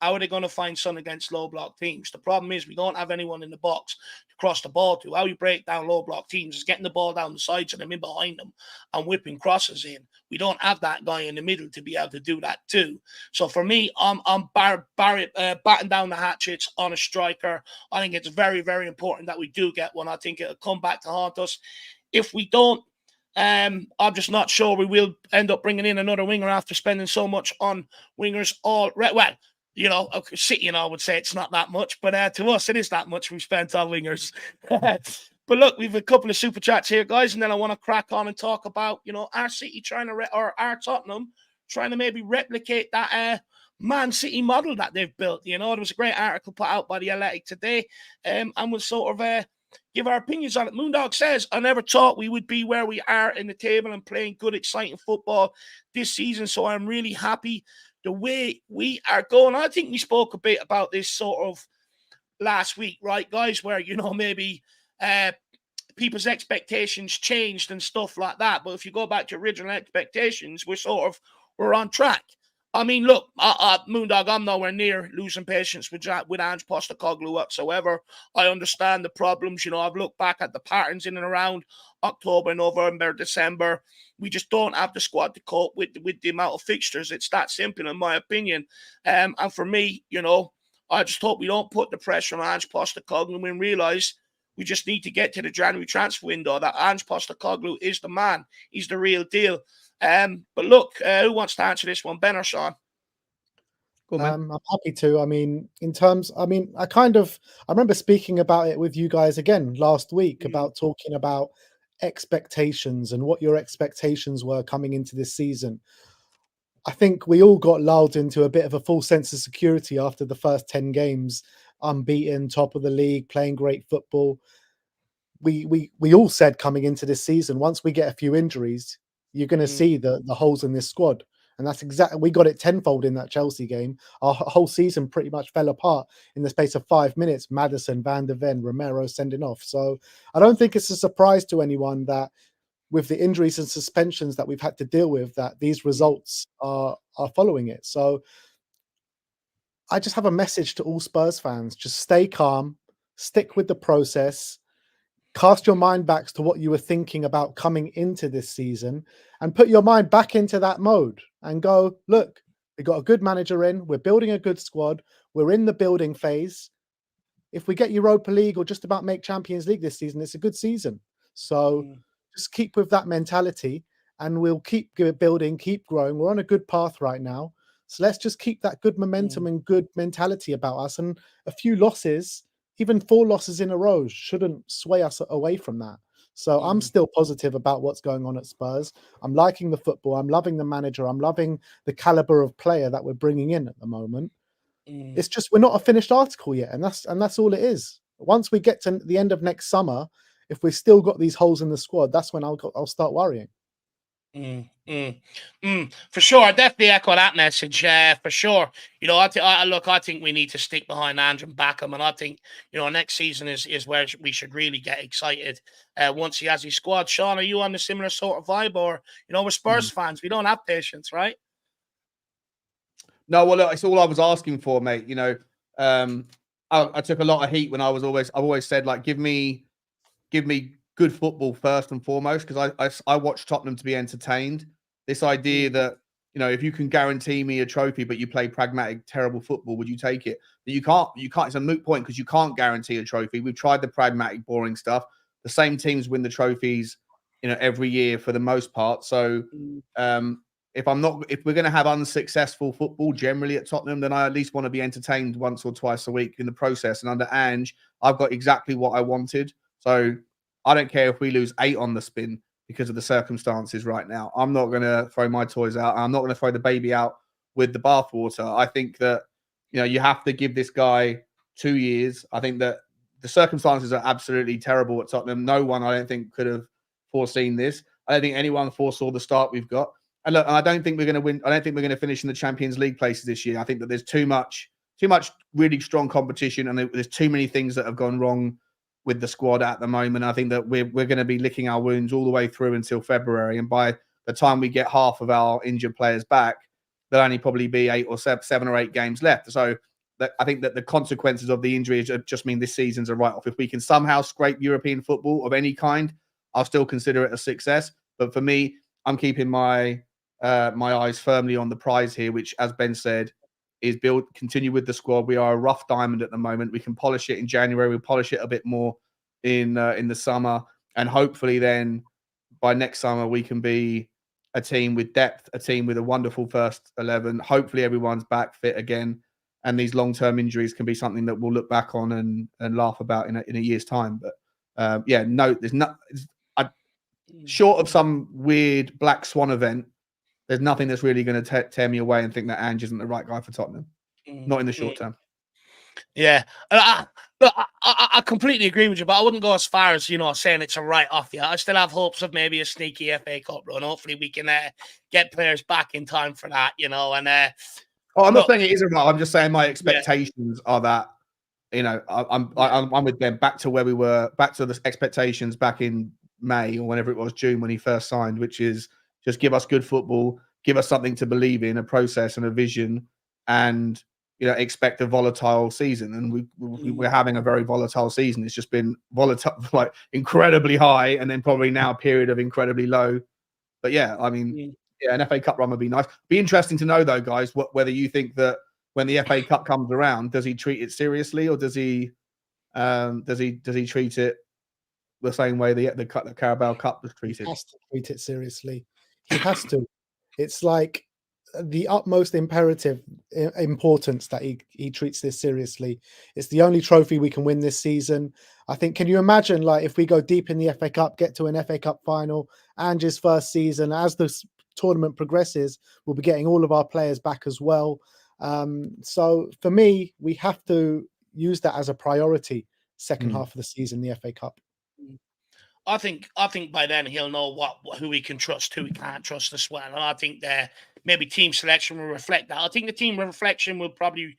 how are they going to find Son against low block teams? The problem is we don't have anyone in the box to cross the ball to. How you break down low block teams is getting the ball down the sides of them, in behind them, and whipping crosses in. We don't have that guy in the middle to be able to do that too. So for me, I'm batting down the hatchets on a striker. I think it's very, very important that we do get one. I think it'll come back to haunt us. If we don't, I'm just not sure we will end up bringing in another winger after spending so much on wingers well. You know, City and I would say it's not that much, but to us, it is that much we've spent on wingers. But look, we've a couple of super chats here, guys, and then I want to crack on and talk about, you know, our City or our Tottenham trying to maybe replicate that Man City model that they've built. You know, there was a great article put out by The Athletic today, and we'll sort of give our opinions on it. Moondog says, I never thought we would be where we are in the table and playing good, exciting football this season, so I'm really happy the way we are going. I think we spoke a bit about this sort of last week, right, guys, where, you know, maybe people's expectations changed and stuff like that. But if you go back to original expectations, we're on track. I mean, look, Moondog, I'm nowhere near losing patience with Ange Postecoglou whatsoever. I understand the problems. You know, I've looked back at the patterns in and around October, November, December. We just don't have the squad to cope with the amount of fixtures. It's that simple, in my opinion. And for me, you know, I just hope we don't put the pressure on Ange Postecoglou and realize we just need to get to the January transfer window. That Ange Postecoglou is the man. He's the real deal. But look, who wants to answer this one, Ben or Sean? Cool, I'm happy to. I mean, I remember speaking about it with you guys again last week about talking about expectations and what your expectations were coming into this season. I think we all got lulled into a bit of a false sense of security after the first 10 games, unbeaten, top of the league, playing great football. We all said coming into this season, once we get a few injuries, you're going to see the holes in this squad. And that's exactly, we got it tenfold in that Chelsea game. Our whole season pretty much fell apart in the space of 5 minutes. Maddison, Van der Ven, Romero sending off. So I don't think it's a surprise to anyone that with the injuries and suspensions that we've had to deal with, that these results are following it. So I just have a message to all Spurs fans. Just stay calm, stick with the process, cast your mind back to what you were thinking about coming into this season and put your mind back into that mode and go, look, we got a good manager in, we're building a good squad, we're in the building phase. If we get Europa League or just about make Champions League this season, it's a good season. So just keep with that mentality and we'll keep building, keep growing. We're on a good path right now. So let's just keep that good momentum and good mentality about us. And a few losses, even 4 losses in a row, shouldn't sway us away from that. So I'm still positive about what's going on at Spurs. I'm liking the football. I'm loving the manager. I'm loving the caliber of player that we're bringing in at the moment. It's just we're not a finished article yet, and that's all it is. Once we get to the end of next summer, if we've still got these holes in the squad, that's when I'll start worrying. For sure, I definitely echo that message. For sure, you know, I think we need to stick behind Ange and back him, and I think, you know, next season is where we should really get excited once he has his squad. Sean, are you on a similar sort of vibe, or, you know, we're Spurs fans, we don't have patience, right? No, well, look, it's all I was asking for, mate. You know, I took a lot of heat when I've always said, like, give me good football first and foremost, because I watch Tottenham to be entertained. This idea that, you know, if you can guarantee me a trophy, but you play pragmatic, terrible football, would you take it? But you can't. It's a moot point because you can't guarantee a trophy. We've tried the pragmatic, boring stuff. The same teams win the trophies, you know, every year for the most part. So, if we're going to have unsuccessful football generally at Tottenham, then I at least want to be entertained once or twice a week in the process. And under Ange, I've got exactly what I wanted. So I don't care if we lose 8 on the spin because of the circumstances right now. I'm not going to throw my toys out. I'm not going to throw the baby out with the bathwater. I think that, you know, you have to give this guy 2 years. I think that the circumstances are absolutely terrible at Tottenham. No one, I don't think, could have foreseen this. I don't think anyone foresaw the start we've got. And look, I don't think we're going to win. I don't think we're going to finish in the Champions League places this year. I think that there's too much really strong competition, and there's too many things that have gone wrong with the squad at the moment. I think that we're going to be licking our wounds all the way through until February, and by the time we get half of our injured players back, there'll only probably be 7 or 8 games left. So I think that the consequences of the injury just mean this season's a write-off. If we can somehow scrape European football of any kind, I'll still consider it a success. But for me, I'm keeping my eyes firmly on the prize here, which, as Ben said, is continue with the squad. We are a rough diamond at the moment. We can polish it in January. We'll polish it a bit more in the summer. And hopefully then by next summer, we can be a team with depth, a team with a wonderful first 11. Hopefully everyone's back fit again. And these long-term injuries can be something that we'll look back on and laugh about in a year's time. But there's not short of some weird black swan event. There's nothing that's really going to tear me away and think that Ange isn't the right guy for Tottenham. Not in the short term. Yeah. I completely agree with you, but I wouldn't go as far as, saying it's a write-off yet. I still have hopes of maybe a sneaky FA Cup run. Hopefully we can get players back in time for that, and... I'm not saying it is a write-off. I'm just saying my expectations are that, I'm with them back to where we were, back to the expectations back in May or whenever it was, June, when he first signed, which is just give us good football, give us something to believe in, a process and a vision, and expect a volatile season. And we're having a very volatile season. It's just been volatile, like incredibly high, and then probably now a period of incredibly low. But an FA Cup run would be nice. Be interesting to know though, guys, whether you think that when the FA Cup comes around, does he treat it seriously, or does he treat it the same way the Carabao Cup was treated? He has to treat it seriously. He has to. It's like the utmost importance that he treats this seriously. It's the only trophy we can win this season. I think, can you imagine, like, if we go deep in the FA Cup, get to an FA Cup final, Ange's first season, as the tournament progresses, we'll be getting all of our players back as well. So for me, we have to use that as a priority second half of the season, the FA Cup. I think by then he'll know who he can trust, who he can't trust as well. And I think that maybe team selection will reflect that. I think the team reflection will probably,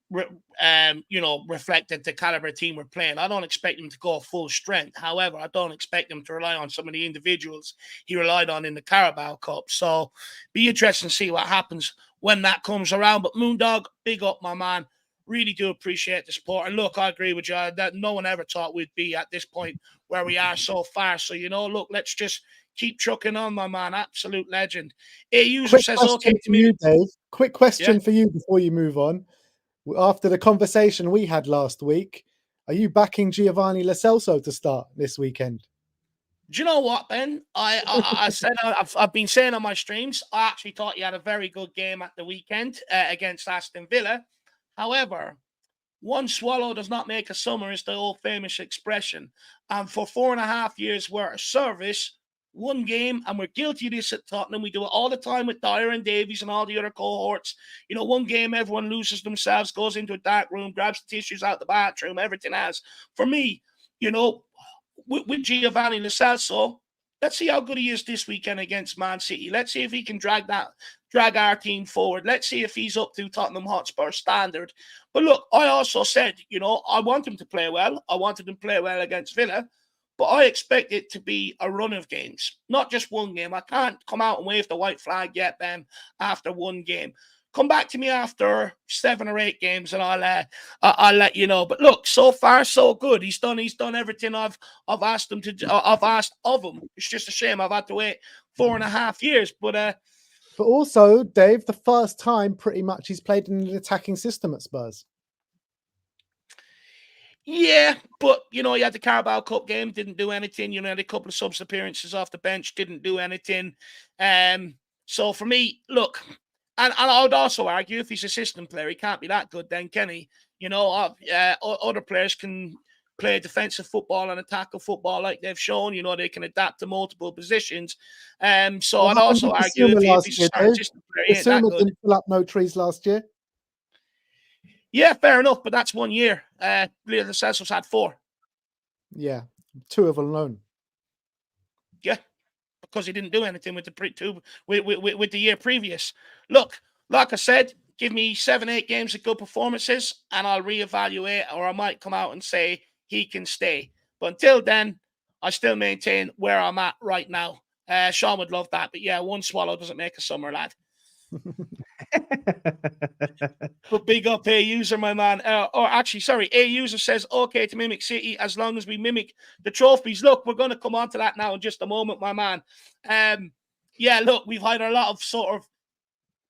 reflect the caliber of team we're playing. I don't expect him to go full strength. However, I don't expect him to rely on some of the individuals he relied on in the Carabao Cup. So be interesting to see what happens when that comes around. But Moondog, big up, my man. Really do appreciate the support. And look, I agree with you that no one ever thought we'd be at this point where we are so far. So, look, let's just keep trucking on, my man. Absolute legend. A user says, okay to me. You, Dave. Quick question for you before you move on. After the conversation we had last week, are you backing Giovanni Lo Celso to start this weekend? Do you know what, Ben? I said I've been saying on my streams, I actually thought he had a very good game at the weekend against Aston Villa. However, one swallow does not make a summer is the old famous expression. And for 4.5 years, we're a service, one game, and we're guilty of this at Tottenham. We do it all the time with Dier and Davies and all the other cohorts. One game, everyone loses themselves, goes into a dark room, grabs the tissues out the bathroom, everything else. For me, with Giovanni Lo Celso, let's see how good he is this weekend against Man City. Let's see if he can drag our team forward. Let's see if he's up to Tottenham Hotspur standard. But look, I also said, I want him to play well. I wanted him to play well against Villa. But I expect it to be a run of games, not just one game. I can't come out and wave the white flag yet, Ben, after one game. Come back to me after 7 or 8 games, and I'll let you know. But look, so far so good. He's done everything I've asked him to. I've asked of him. It's just a shame I've had to wait 4.5 years. But also, Dave, the first time pretty much he's played in an attacking system at Spurs. Yeah, but he had the Carabao Cup game, didn't do anything. Had a couple of subs appearances off the bench, didn't do anything. So for me, look. And I would also argue if he's a system player, he can't be that good then, can he? Other players can play defensive football and attack of football like they've shown. They can adapt to multiple positions. So I'd also argue if he's a system player, he ain't that good. Didn't fill up no trees last year. Yeah, fair enough, but that's 1 year. Lo Celso's had 4. Yeah, 2 of them alone. Yeah. Because he didn't do anything with the year previous. Look, like I said, give me 7-8 games of good performances, and I'll reevaluate, or I might come out and say he can stay. But until then, I still maintain where I'm at right now. Sean would love that. But yeah, one swallow doesn't make a summer, lad. But big up A User, my man. Or actually, sorry, A User says okay to mimic City as long as we mimic the trophies. Look, we're going to come on to that now in just a moment, my man. Yeah, look, we've had a lot of sort of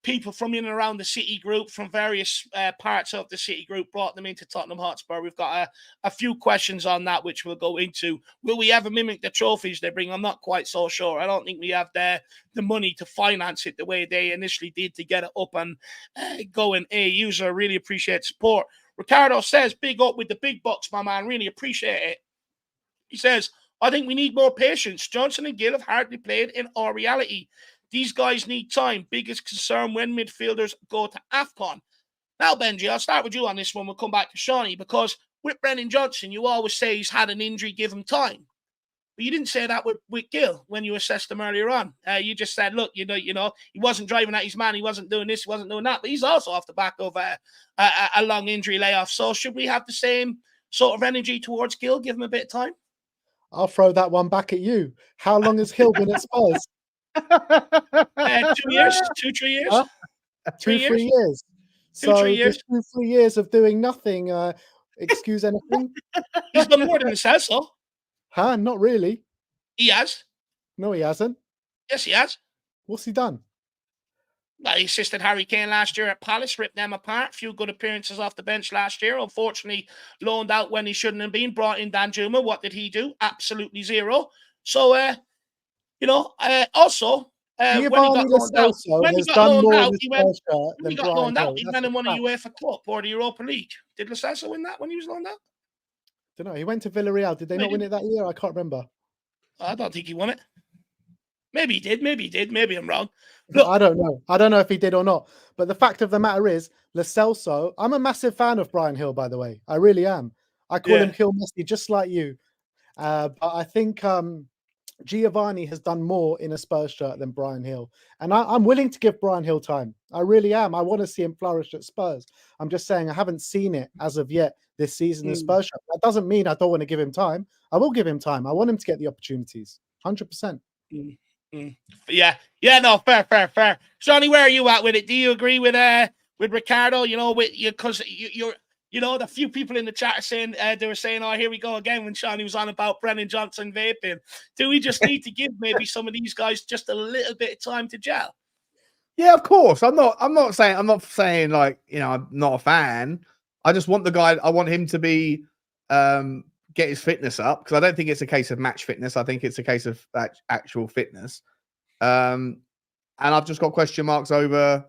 people from in and around the City group, from various parts of the City group, brought them into Tottenham Hotspur. We've got a few questions on that, which we'll go into. Will we ever mimic the trophies they bring? I'm not quite so sure. I don't think we have the money to finance it the way they initially did to get it up and going. A User, really appreciate support. Ricardo says, big up with the big bucks, my man. Really appreciate it. He says, I think we need more patience. Johnson and Gill have hardly played in our reality. These guys need time. Biggest concern when midfielders go to AFCON. Now, Benji, I'll start with you on this one. We'll come back to Shawnee, because with Brennan Johnson, you always say he's had an injury, give him time. But you didn't say that with Gill when you assessed him earlier on. You just said, look, you know, he wasn't driving at his man. He wasn't doing this. He wasn't doing that. But he's also off the back of a long injury layoff. So should we have the same sort of energy towards Gill? Give him a bit of time? I'll throw that one back at you. How long has Hill been at Spurs? 2 years, 2-3 years, huh? 3 2-3 years. So 2-3 years. 2-3 years of doing nothing. Excuse anything? He's done more than the Celso. Huh? Not really. He has. No, he hasn't. Yes, he has. What's he done? Well, he assisted Harry Kane last year at Palace, ripped them apart. A few good appearances off the bench last year. Unfortunately, loaned out when he shouldn't have been. Brought in Danjuma. What did he do? Absolutely zero. So, you know, also, when he got loaned out, he went and won a UEFA Cup or the Europa League. Did Lo Celso win that when he was loaned out? Don't know. He went to Villarreal. Did they not win it that year? I can't remember. I don't think he won it. Maybe he did. Maybe he did. Maybe I'm wrong. Look, I don't know. I don't know if he did or not. But the fact of the matter is, Lo Celso, I'm a massive fan of Brian Hill, by the way. I really am. I call him Hill Messi, just like you. But I think Giovanni has done more in a Spurs shirt than Brian Hill. And I'm willing to give Brian Hill time. I really am. I want to see him flourish at Spurs. I'm just saying I haven't seen it as of yet this season in Spurs shirt. That doesn't mean I don't want to give him time. I will give him time. I want him to get the opportunities. 100%. Yeah, no, fair. Johnny, where are you at with it? Do you agree with Ricardo? You know, with you, because you're, you know, the few people in the chat are saying they were saying, "Oh, here we go again." When Shawnee was on about Brennan Johnson vaping, do we just need to give maybe some of these guys just a little bit of time to gel? Yeah, of course. I'm not saying like, you know, I'm not a fan. I just want the guy. I want him to be get his fitness up, because I don't think it's a case of match fitness. I think it's a case of actual fitness. And I've just got question marks over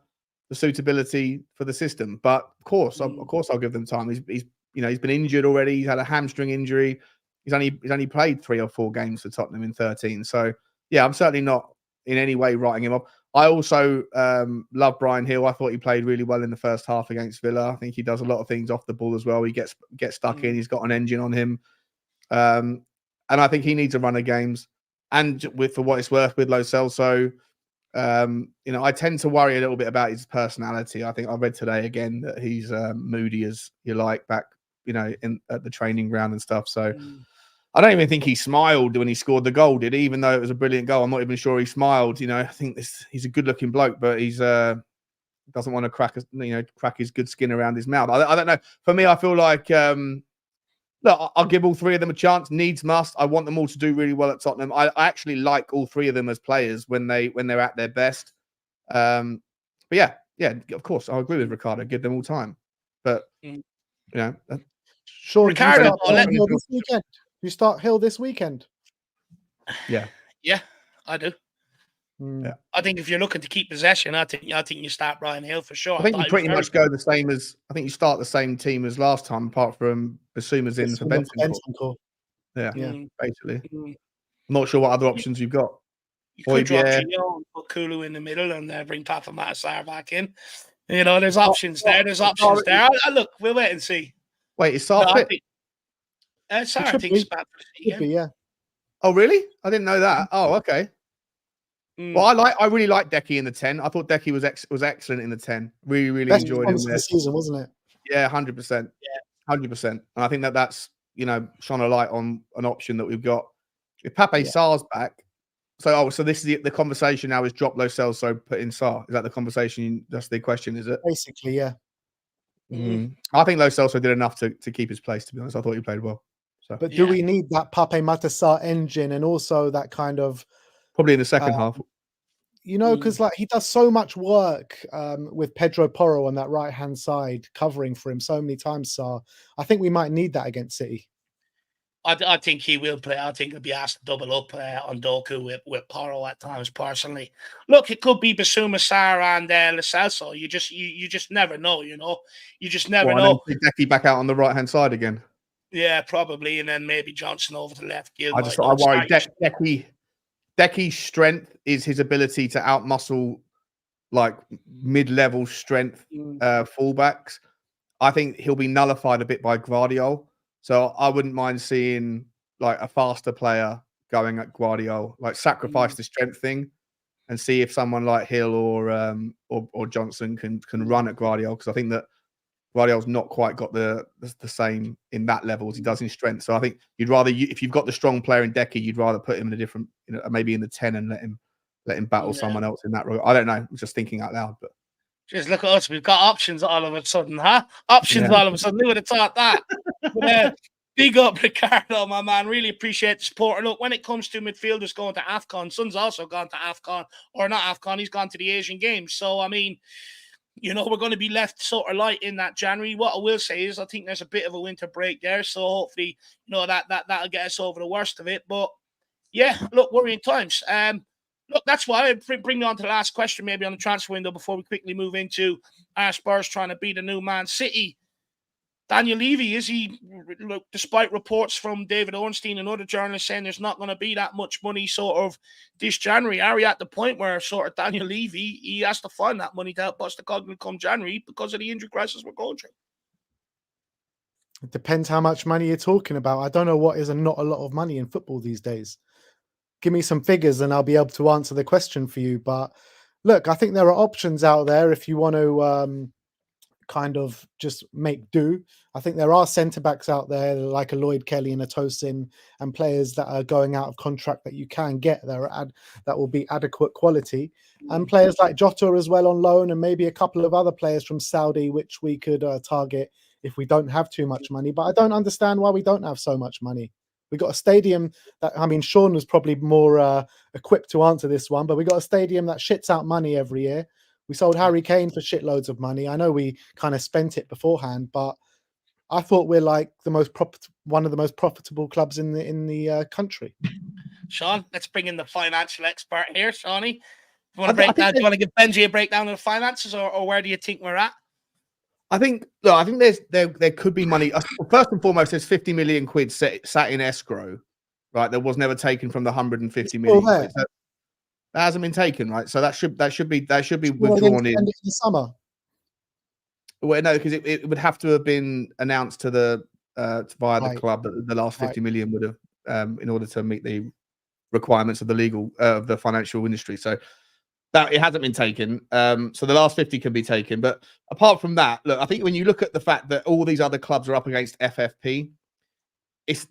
the suitability for the system. But of course, I'll give them time. He's been injured already. He's had a hamstring injury. He's only played 3 or 4 games for Tottenham in 13. So yeah, I'm certainly not in any way writing him off. I also love Brian Hill. I thought he played really well in the first half against Villa. I think he does a lot of things off the ball as well. He gets stuck in. He's got an engine on him. And I think he needs a run of games. And for what it's worth with Lo Celso, you know, I tend to worry a little bit about his personality. I think I read today again that he's moody as you like back, you know, at the training ground and stuff. So I don't even think he smiled when he scored the goal, did he? Even though it was a brilliant goal, I'm not even sure he smiled. You know, I think he's a good-looking bloke, but he's doesn't want to crack his good skin around his mouth. I don't know. For me, I feel like look, I'll give all 3 of them a chance. Needs must. I want them all to do really well at Tottenham. I actually like all 3 of them as players when they're at their best. But yeah, of course, I agree with Ricardo. Give them all time. But you know, sure. Ricardo, this weekend. You start Hill this weekend. Yeah, I do. Yeah. I think if you're looking to keep possession, I think you start Brian Hill for sure. I think you pretty much go the same as. I think you start the same team as last time, apart from Basuma's in for Bentancur. Yeah, basically. I'm not sure what other options you've got. You could drop Gio and put Kulu in the middle and bring Papa Matasar back in. You know, there's options there. There's options there. Look, we'll wait and see. Wait, is Sarr fit? Sarr, I think, is back for the season. Yeah. Oh, really? I didn't know that. Oh, okay. Well, I really like Decky in the 10. I thought Decky was excellent in the 10. Really enjoyed him there. Season, wasn't it? Yeah, 100%. Yeah, 100%. And I think that's shone a light on an option that we've got. If Pape Sarr's back, so this is the conversation now is drop Lo Celso, put in Sarr. Is that the conversation? That's the question, is it? Basically, yeah. I think Lo Celso did enough to keep his place, to be honest. I thought he played well. So, but do we need that Pape Matar engine and also that kind of probably in the second half? Because like he does so much work with Pedro Porro on that right-hand side, covering for him so many times. So I think we might need that against City. I think he will play. I think he'll be asked to double up on Doku with Porro at times. Personally, look, it could be Bissouma, Sarr, and Lo Celso. You just never know. You just never know. And then Decky back out on the right-hand side again. Yeah, probably, and then maybe Johnson over the left. I worry. Decky's strength is his ability to outmuscle like mid-level strength fullbacks. I think he'll be nullified a bit by Guardiola. So I wouldn't mind seeing like a faster player going at Guardiola, like sacrifice the strength thing, and see if someone like Hill or Johnson can run at Guardiola, because I think that Guardiola's not quite got the same in that level as he does in strength. So I think you'd rather, if you've got the strong player in Decky, you'd rather put him in a different, maybe in the 10 and let him battle someone else in that role. I don't know. I'm just thinking out loud, but. Just look at us. We've got options all of a sudden, huh? Options all of a sudden. Who would have thought that? But, big up, Ricardo, my man. Really appreciate the support. And look, when it comes to midfielders going to AFCON, Son's also gone to AFCON, or not AFCON, he's gone to the Asian Games. So, I mean, we're going to be left sort of light in that January. What I will say is I think there's a bit of a winter break there. So hopefully, that'll get us over the worst of it. But, yeah, look, worrying times. Look, that's why I bring me on to the last question, maybe on the transfer window, before we quickly move into our Spurs trying to beat a new Man City. Daniel Levy, is he, look, despite reports from David Ornstein and other journalists saying there's not going to be that much money sort of this January, are we at the point where sort of Daniel Levy, he has to find that money to help Postecoglou come January because of the injury crisis we're going through? It depends how much money you're talking about. I don't know what is not a lot of money in football these days. Give me some figures and I'll be able to answer the question for you. But look, I think there are options out there if you want to kind of just make do. I think there are centre-backs out there like a Lloyd Kelly and a Tosin, and players that are going out of contract that you can get there that will be adequate quality, and players like Jota as well on loan, and maybe a couple of other players from Saudi which we could target if we don't have too much money. But I don't understand why we don't have so much money. We got a stadium that, Sean was probably more equipped to answer this one, but we got a stadium that shits out money every year. We sold Harry Kane for shitloads of money. I know we kind of spent it beforehand, but I thought we're like one of the most profitable clubs in the country. Sean, let's bring in the financial expert here, Shawnee. Do you want to give Benji a breakdown of the finances, or where do you think we're at? I think there could be money. First and foremost, there's 50 million quid sat in escrow, right? That was never taken from the 150 million. Quid. That hasn't been taken, right? So that should be withdrawn in the summer. Well, no, because it would have to have been announced to the via the club that the last 50 million would have in order to meet the requirements of the legal of the financial industry. So that it hasn't been taken. So the last 50 can be taken. But apart from that, look, I think when you look at the fact that all these other clubs are up against FFP, this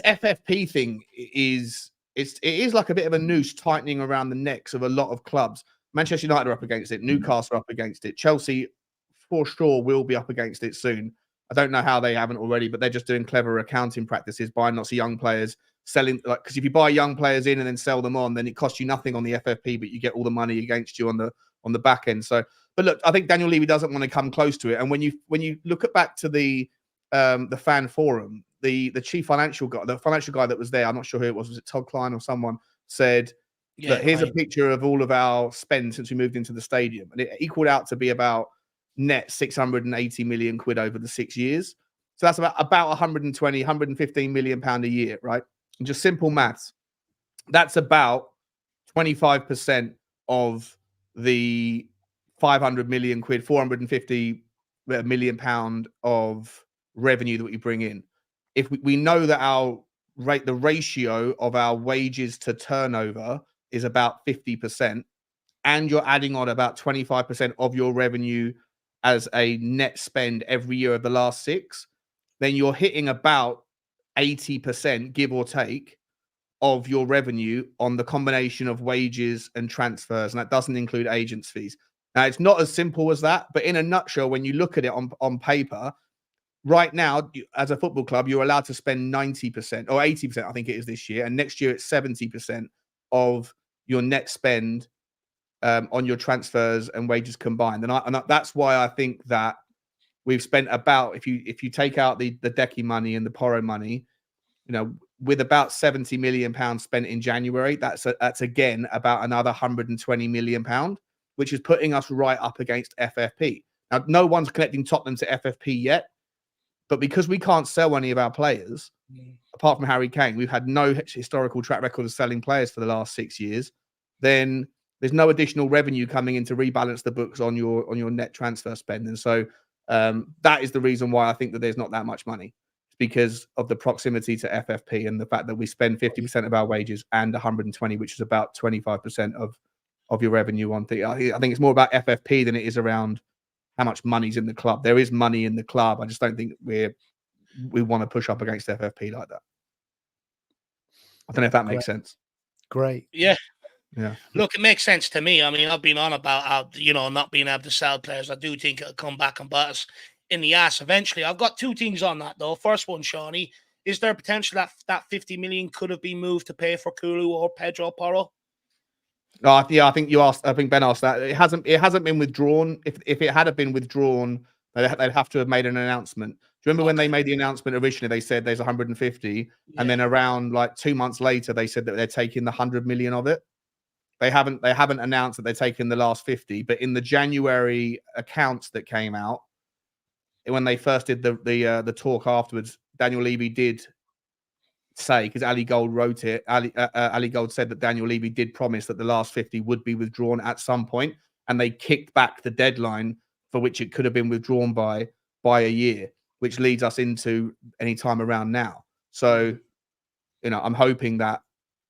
FFP thing is like a bit of a noose tightening around the necks of a lot of clubs. Manchester United are up against it. Newcastle are up against it. Chelsea, for sure, will be up against it soon. I don't know how they haven't already, but they're just doing clever accounting practices, buying lots of young players, selling, because if you buy young players in and then sell them on, then it costs you nothing on the FFP, but you get all the money against you on the back end. So, but look, I think Daniel Levy doesn't want to come close to it. And when you look back to the fan forum, the chief financial guy, the financial guy that was there, I'm not sure who it was it Todd Klein or someone, said, look, here's a picture of all of our spend since we moved into the stadium, and it equaled out to be about net 680 million quid over the 6 years. So that's about 120, 115 million pound a year, right? And just simple maths. That's about 25% of the 500 million quid, 450 million pound of revenue that we bring in. If we know that the ratio of our wages to turnover is about 50%, and you're adding on about 25% of your revenue as a net spend every year of the last 6, then you're hitting about 80%, give or take, of your revenue on the combination of wages and transfers, and that doesn't include agents' fees. Now, it's not as simple as that, but in a nutshell, when you look at it on paper, right now, as a football club, you're allowed to spend 90% or 80%, I think it is this year, and next year it's 70% of your net spend on your transfers and wages combined. And that's why I think that we've spent about, if you take out the Decky money and the Porro money, with about 70 million pounds spent in January, that's again about another 120 million pound, which is putting us right up against FFP. Now, no one's connecting Tottenham to FFP yet, but because we can't sell any of our players, apart from Harry Kane, we've had no historical track record of selling players for the last 6 years, then there's no additional revenue coming in to rebalance the books on your net transfer spend. And so that is the reason why I think that there's not that much money. Because of the proximity to FFP and the fact that we spend 50% of our wages and 120, which is about 25% of your revenue on things. I think it's more about FFP than it is around how much money's in the club. There is money in the club. I just don't think we want to push up against FFP like that. I don't know if that makes sense. Great. Yeah. Yeah. Look, it makes sense to me. I mean, I've been on about how, not being able to sell players. I do think it'll come back and bite us in the ass eventually. I've got two things on that though. First one, Shawnee, is there potential that 50 million could have been moved to pay for Kulu or Pedro Porro? Yeah, I think Ben asked that. It hasn't been withdrawn. If it had been withdrawn, they'd have to have made an announcement. Do you remember when they made the announcement originally? They said there's 150, and then around like 2 months later, they said that they're taking the 100 million of it. They haven't announced that they're taking the last 50, but in the January accounts that came out, when they first did the talk afterwards, Daniel Levy did say, because Ali Gold wrote it, Ali Gold said that Daniel Levy did promise that the last 50 would be withdrawn at some point, and they kicked back the deadline for which it could have been withdrawn by a year, which leads us into any time around now. So, I'm hoping that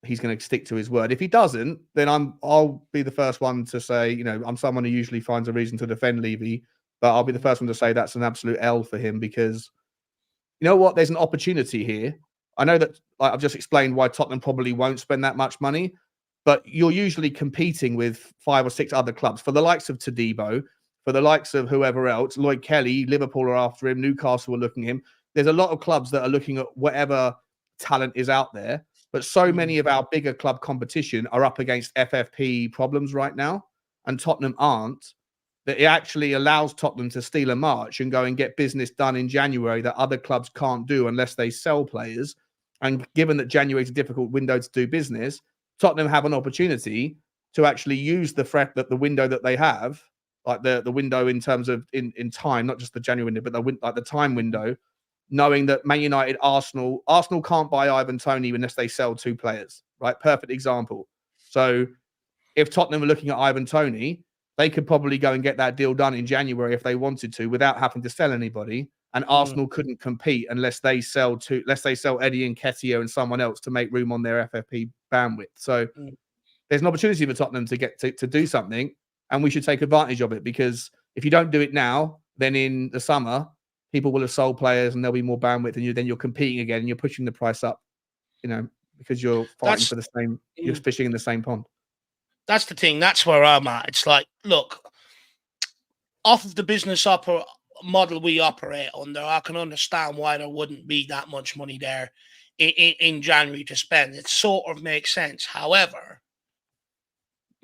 he's going to stick to his word. If he doesn't, then I'll be the first one to say, I'm someone who usually finds a reason to defend Levy, but I'll be the first one to say that's an absolute L for him, because you know what? There's an opportunity here. I know that I've just explained why Tottenham probably won't spend that much money, but you're usually competing with 5 or 6 other clubs. For the likes of Todibo, for the likes of whoever else, Lloyd Kelly, Liverpool are after him, Newcastle are looking at him. There's a lot of clubs that are looking at whatever talent is out there, but so many of our bigger club competition are up against FFP problems right now, and Tottenham aren't. That it actually allows Tottenham to steal a march and go and get business done in January that other clubs can't do unless they sell players. And given that January is a difficult window to do business, Tottenham have an opportunity to actually use the the window that they have, like the window in terms of in time, not just the January window, but the time window, knowing that Man United, Arsenal can't buy Ivan Toney unless they sell 2 players, right? Perfect example. So if Tottenham are looking at Ivan Toney, they could probably go and get that deal done in January if they wanted to without having to sell anybody. And Arsenal couldn't compete unless they sell Eddie Nketiah and someone else to make room on their FFP bandwidth. So there's an opportunity for Tottenham to get to do something, and we should take advantage of it, because if you don't do it now, then in the summer, people will have sold players and there'll be more bandwidth, and then you're competing again and you're pushing the price up, because you're fighting for the same, you're fishing in the same pond. That's the thing. That's where I'm at. It's like, look, off of the business model we operate under, I can understand why there wouldn't be that much money there in January to spend. It sort of makes sense. However,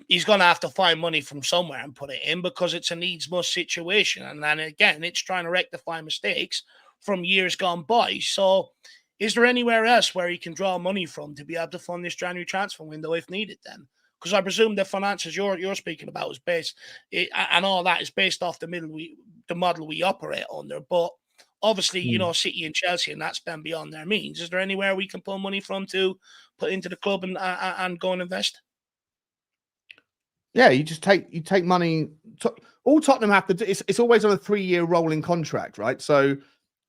he's going to have to find money from somewhere and put it in, because it's a needs-must situation. And then again, it's trying to rectify mistakes from years gone by. So is there anywhere else where he can draw money from to be able to fund this January transfer window if needed then? Because I presume the finances you're speaking about is based, and all that is based off the model we operate under. But obviously, City and Chelsea and that spend beyond their means. Is there anywhere we can pull money from to put into the club and go and invest? Yeah, you take money. All Tottenham have to do, it's always on a 3-year rolling contract, right? So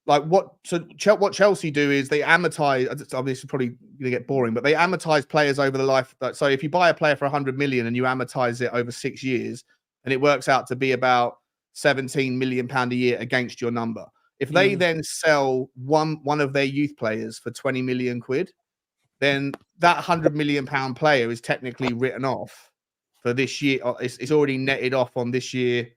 what Chelsea do is they amortize. Obviously, this is probably going to get boring, but they amortize players over the life. So if you buy a player for 100 million and you amortize it over 6 years, and it works out to be about 17 million pound a year against your number. If they then sell one of their youth players for 20 million quid, then that £100 million player is technically written off for this year. It's already netted off on this year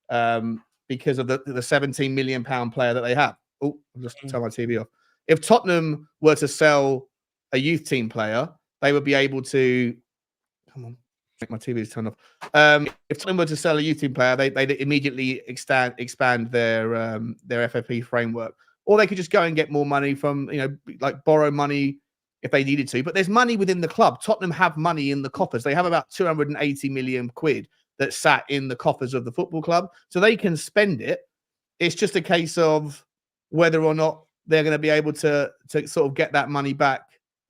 because of the £17 million player that they have. Oh, I'll just turn my TV off. If Tottenham were to sell a youth team player, they would be able to. Come on, make my TV's turn off. If Tottenham were to sell a youth team player, they'd immediately expand their FFP framework, or they could just go and get more money from, like borrow money if they needed to. But there's money within the club. Tottenham have money in the coffers. They have about 280 million quid that sat in the coffers of the football club, so they can spend it. It's just a case of whether or not they're going to be able to sort of get that money back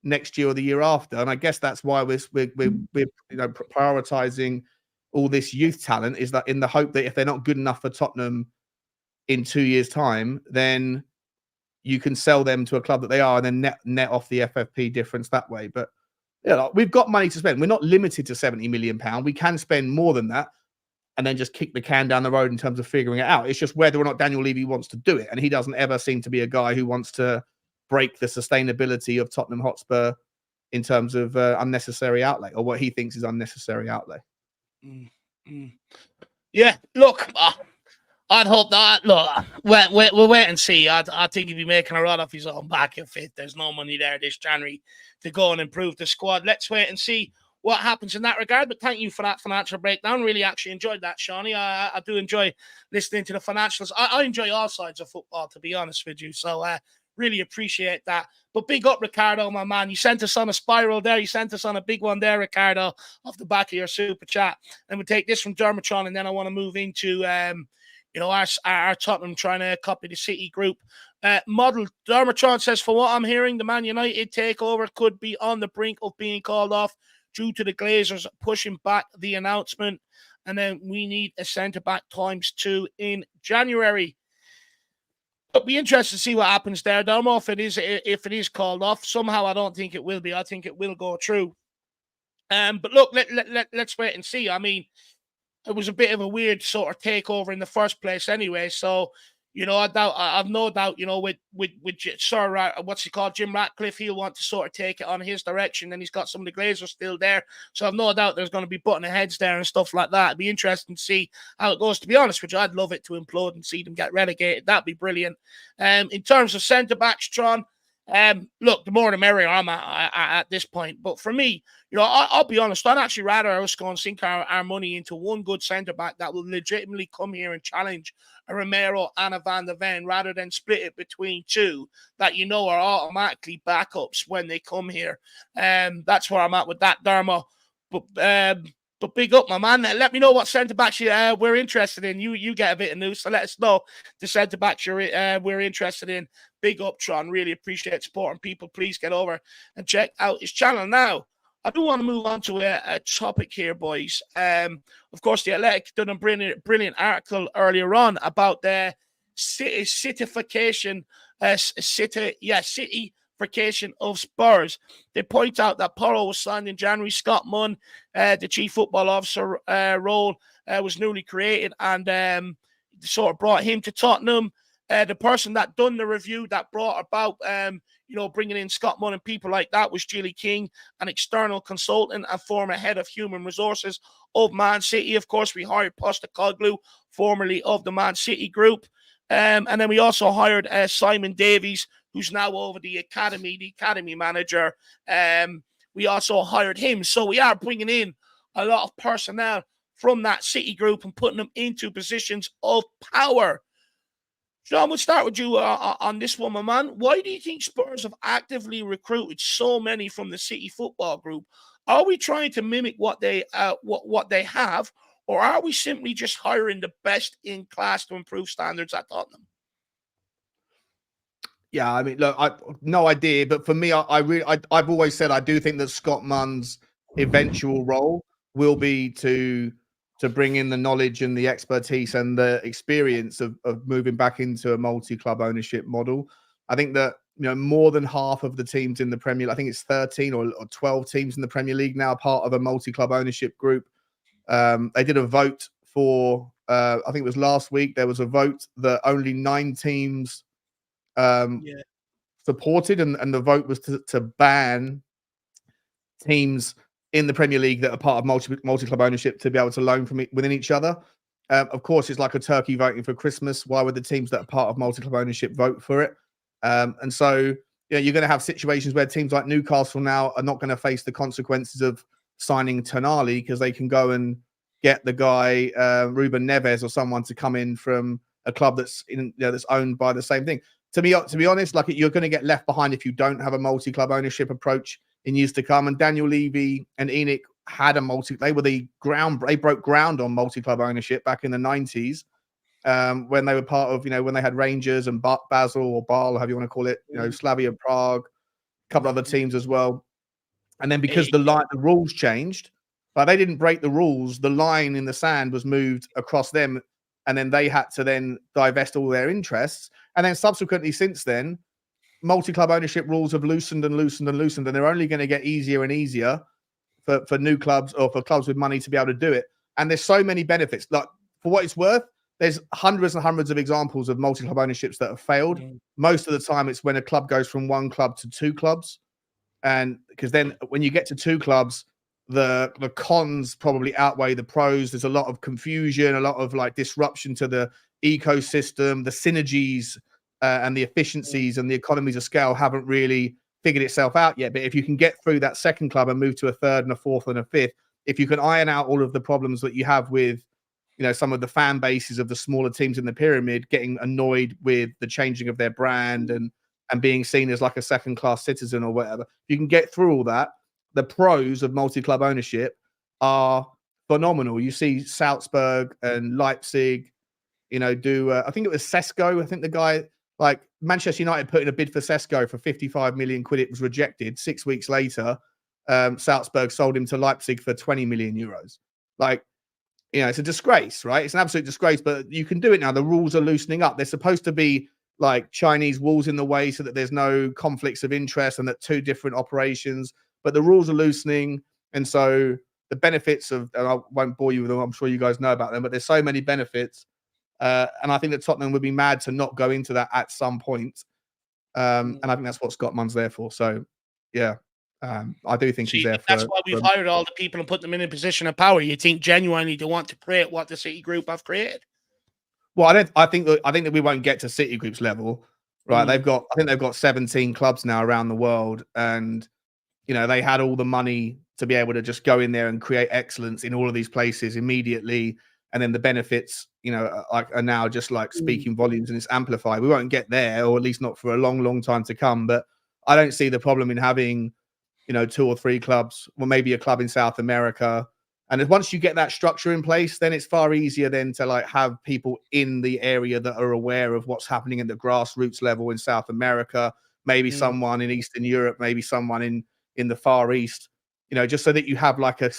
next year or the year after. And I guess that's why we're prioritizing all this youth talent, is that in the hope that if they're not good enough for Tottenham in 2 years' time, then you can sell them to a club that they are, and then net off the FFP difference that way. But we've got money to spend. We're not limited to £70 million. We can spend more than that and then just kick the can down the road in terms of figuring it out. It's just whether or not Daniel Levy wants to do it. And he doesn't ever seem to be a guy who wants to break the sustainability of Tottenham Hotspur in terms of unnecessary outlay, or what he thinks is unnecessary outlay. Yeah, look, I'd hope that. Look, we'll wait and see. I think he'd be making a run off his own back if there's no money there this January to go and improve the squad. Let's wait and see what happens in that regard. But thank you for that financial breakdown. Really actually enjoyed that, Shawnee. I do enjoy listening to the financials. I enjoy all sides of football, to be honest with you. So really appreciate that. But big up, Ricardo, my man. You sent us on a spiral there. You sent us on a big one there, Ricardo, off the back of your super chat. And we'll take this from Dermotron, and then I want to move into our Tottenham trying to copy the City group model. Dermotron says, for what I'm hearing, the Man United takeover could be on the brink of being called off due to the Glazers pushing back the announcement. And then we need a centre-back ×2 in January. It'll be interesting to see what happens there. Dermo, if it is called off. Somehow I don't think it will be. I think it will go through. But look, let's wait and see. I mean, it was a bit of a weird sort of takeover in the first place anyway. So, I've no doubt, with Sir, what's he called, Jim Ratcliffe, he'll want to sort of take it on his direction. And he's got some of the Glazers still there. So I've no doubt there's going to be butting heads there and stuff like that. It'd be interesting to see how it goes. To be honest with you, I'd love it to implode and see them get relegated. That'd be brilliant. In terms of centre-backs, Tron, look, the more the merrier I'm at this point. But for me, I'll be honest, I'd actually rather us go and sink our money into one good centre-back that will legitimately come here and challenge a Romero and a Van de Ven, rather than split it between two that are automatically backups when they come here. That's where I'm at with that, Dermo. But big up, my man. Let me know what centre-backs we're interested in. You get a bit of news, so let us know the centre-backs we're interested in. Big up, Tron. Really appreciate supporting people. Please get over and check out his channel. Now, I do want to move on to a topic here, boys. Of course, the Athletic done a brilliant article earlier on about the City-fication of Spurs. They point out that Porro was signed in January. Scott Munn, the chief football officer role, was newly created, and sort of brought him to Tottenham. The person that done the review that brought about, bringing in Scott Munn and people like that was Gilly King, an external consultant and former head of human resources of Man City. Of course, we hired Postecoglou, formerly of the Man City group. And then we also hired Simon Davies, who's now over the academy manager. We also hired him. So we are bringing in a lot of personnel from that City group and putting them into positions of power. John, we'll start with you on this one, my man. Why do you think Spurs have actively recruited so many from the City football group? Are we trying to mimic what they have, or are we simply just hiring the best in class to improve standards at Tottenham? Yeah, I mean, look, no idea, but for me, I've always said I do think that Scott Munn's eventual role will be to bring in the knowledge and the expertise and the experience of moving back into a multi-club ownership model. I think that, more than half of the teams in the Premier League, I think it's 13 or 12 teams in the Premier League now part of a multi-club ownership group. They did a vote for, I think it was last week, there was a vote that only 9 teams supported, and the vote was to ban teams in the Premier League that are part of multi-club ownership to be able to loan from within each other. Of course, it's like a turkey voting for Christmas. Why would the teams that are part of multi-club ownership vote for it? And so, you're going to have situations where teams like Newcastle now are not going to face the consequences of signing Tonali, because they can go and get the guy Ruben Neves or someone to come in from a club that's that's owned by the same thing. To be honest, like, you're going to get left behind if you don't have a multi-club ownership approach in years to come. And Daniel Levy and ENIC had they broke ground on multi-club ownership back in the 90s, when they were part of, when they had Rangers and Basel or Basel, however you want to call it, Slavia Prague, a couple other teams as well. And then because the rules changed, but they didn't break the rules, the line in the sand was moved across them, and then they had to then divest all their interests. And then subsequently, since then, multi-club ownership rules have loosened and loosened and loosened, and they're only going to get easier and easier for new clubs or for clubs with money to be able to do it. And there's so many benefits. Like, for what it's worth, there's hundreds and hundreds of examples of multi-club ownerships that have failed. Most of the time, it's when a club goes from one club to two clubs. And because then when you get to two clubs, the cons probably outweigh the pros. There's a lot of confusion, a lot of like disruption to the ecosystem, the synergies and the efficiencies and the economies of scale haven't really figured itself out yet. But if you can get through that second club and move to a third and a fourth and a fifth, if you can iron out all of the problems that you have with, some of the fan bases of the smaller teams in the pyramid getting annoyed with the changing of their brand and being seen as like a second-class citizen or whatever, if you can get through all that, the pros of multi-club ownership are phenomenal. You see Salzburg and Leipzig, do I think it was Sesko. I think the guy, like Manchester United put in a bid for Sesko for 55 million quid. It was rejected. 6 weeks later, Salzburg sold him to Leipzig for 20 million euros. Like, it's a disgrace, right? It's an absolute disgrace, but you can do it now. The rules are loosening up. They're supposed to be like Chinese walls in the way so that there's no conflicts of interest and that two different operations, but the rules are loosening. And so the benefits of, and I won't bore you with them, I'm sure you guys know about them, but there's so many benefits. And I think that Tottenham would be mad to not go into that at some point. And I think that's what Scott Munn's there for. So, yeah, I do think he's there for. That's why we've hired all the people and put them in a position of power. You think genuinely they want to create what the City Group have created? Well, I think that we won't get to City Group's level, right? I think they've got 17 clubs now around the world, and they had all the money to be able to just go in there and create excellence in all of these places immediately, and then the benefits, are now just like speaking volumes, and it's amplified. We won't get there, or at least not for a long, long time to come. But I don't see the problem in having, 2 or 3 clubs, or maybe a club in South America. And once you get that structure in place, then it's far easier then to like have people in the area that are aware of what's happening at the grassroots level in South America, maybe someone in Eastern Europe, maybe someone in the Far East, just so that you have like a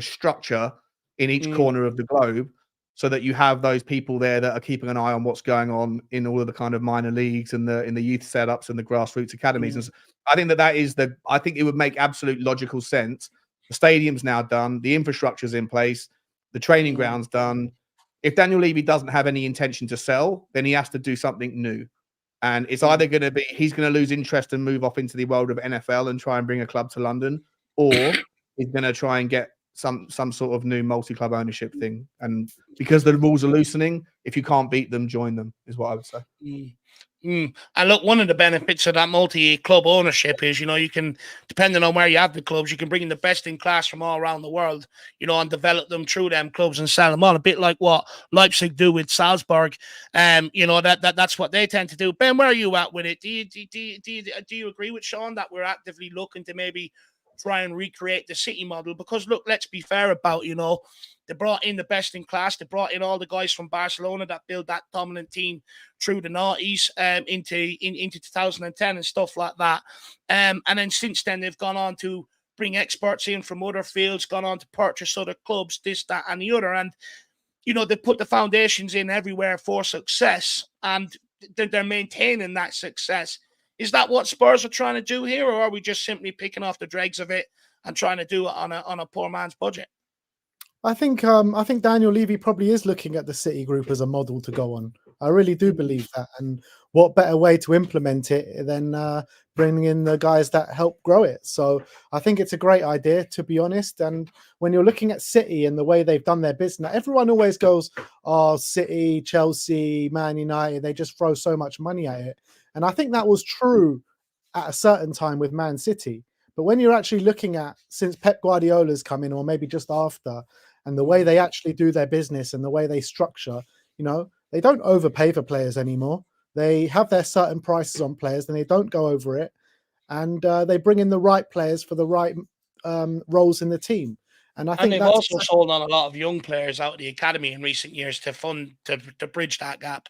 structure in each corner of the globe, so that you have those people there that are keeping an eye on what's going on in all of the kind of minor leagues and in the youth setups and the grassroots academies. And so I think I think it would make absolute logical sense. The stadium's now done, the infrastructure's in place, the training ground's done. If Daniel Levy doesn't have any intention to sell, then he has to do something new. And it's either going to be, he's going to lose interest and move off into the world of NFL and try and bring a club to London, or he's going to try and get some sort of new multi-club ownership thing. And because the rules are loosening, if you can't beat them, join them, is what I would say. And look, one of the benefits of that multi-club ownership is, you can, depending on where you have the clubs, you can bring in the best in class from all around the world, and develop them through them clubs and sell them on, a bit like what Leipzig do with Salzburg. That's what they tend to do. Ben, where are you at with it? Do you agree with Sean that we're actively looking to maybe try and recreate the City model? Because look, let's be fair about, they brought in the best in class. They brought in all the guys from Barcelona that built that dominant team through the noughties into 2010 and stuff like that. And then since then, they've gone on to bring experts in from other fields, gone on to purchase other clubs, this, that, and the other. And, they put the foundations in everywhere for success, and they're maintaining that success. Is that what Spurs are trying to do here, or are we just simply picking off the dregs of it and trying to do it on a poor man's budget? I think Daniel Levy probably is looking at the City Group as a model to go on. I really do believe that. And what better way to implement it than bringing in the guys that help grow it? So I think it's a great idea, to be honest. And when you're looking at City and the way they've done their business, everyone always goes, "Oh, City, Chelsea, Man United, they just throw so much money at it." And I think that was true at a certain time with Man City. But when you're actually looking at since Pep Guardiola's come in, or maybe just after, and the way they actually do their business and the way they structure, they don't overpay for players anymore. They have their certain prices on players, and they don't go over it. And they bring in the right players for the right roles in the team. And I think they've also sold on a lot of young players out of the academy in recent years to bridge that gap.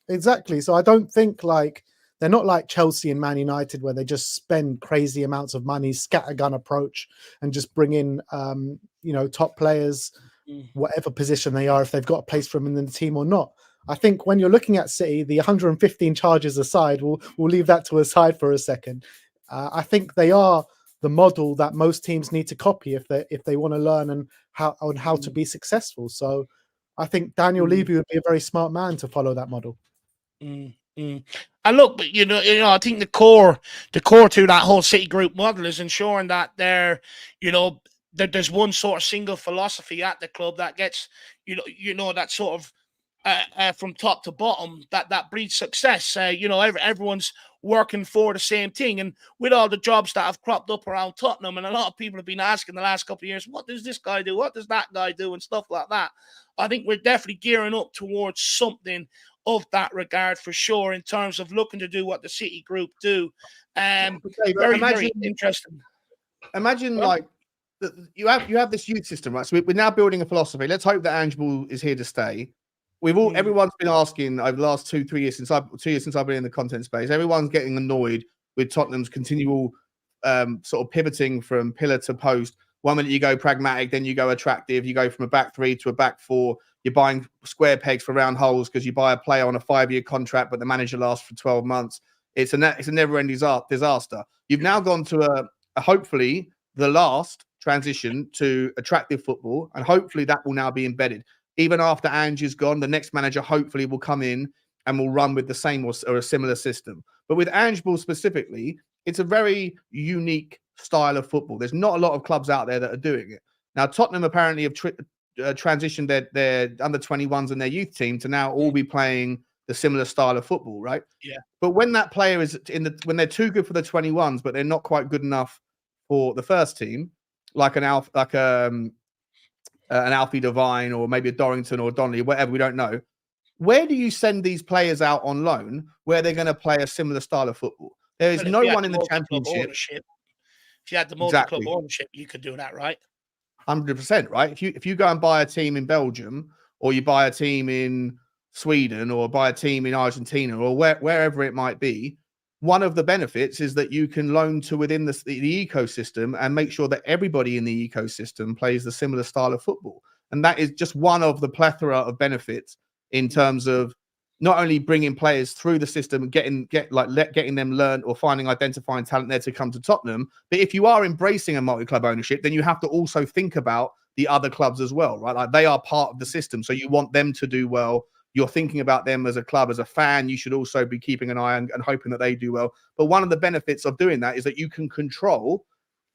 Exactly. So I don't think they're not like Chelsea and Man United, where they just spend crazy amounts of money, scattergun approach, and just bring in, top players, whatever position they are, if they've got a place for them in the team or not. I think when you're looking at City, the 115 charges aside, we'll leave that to a side for a second. I think they are the model that most teams need to copy if they want to learn how to be successful. So I think Daniel Levy would be a very smart man to follow that model. And look, but I think the core to that whole City group model is ensuring that there's one sort of single philosophy at the club that gets that sort of from top to bottom that breeds success. Everyone's working for the same thing, and with all the jobs that have cropped up around Tottenham, and a lot of people have been asking the last couple of years, what does this guy do? What does that guy do? And stuff like that. I think we're definitely gearing up towards something of that regard for sure, in terms of looking to do what the City group do. Very interesting. Imagine you have this youth system, right? So we're now building a philosophy. Let's hope that Angeball is here to stay. Everyone's been asking over the last 2-3 years since I've been in the content space. Everyone's getting annoyed with Tottenham's continual sort of pivoting from pillar to post. 1 minute you go pragmatic, then you go attractive. You go from a back three to a back four. You're buying square pegs for round holes because you buy a player on a 5-year contract, but the manager lasts for 12 months. It's a never-ending disaster. You've now gone to a hopefully the last transition to attractive football, and hopefully that will now be embedded. Even after Ange is gone, the next manager hopefully will come in and will run with the same or a similar system. But with Ange Ball specifically, it's a very unique style of football. There's not a lot of clubs out there that are doing it. Now, Tottenham apparently have transitioned their under 21s and their youth team to now all be playing the similar style of football, right? Yeah. But when that player is when they're too good for the 21s, but they're not quite good enough for the first team, like an Alfie Devine or maybe a Dorrington or Donnelly, whatever, we don't know. Where do you send these players out on loan where they're going to play a similar style of football? There is no one in the Championship. If you had the multi-club ownership, you could do that, right? 100%, right? If you go and buy a team in Belgium, or you buy a team in Sweden, or buy a team in Argentina, or wherever it might be, one of the benefits is that you can loan to within the ecosystem and make sure that everybody in the ecosystem plays the similar style of football. And that is just one of the plethora of benefits in terms of not only bringing players through the system and getting them learn or identifying talent there to come to Tottenham. But if you are embracing a multi-club ownership, then you have to also think about the other clubs as well, right? Like they are part of the system. So you want them to do well. You're thinking about them as a club, as a fan. You should also be keeping an eye and hoping that they do well. But one of the benefits of doing that is that you can control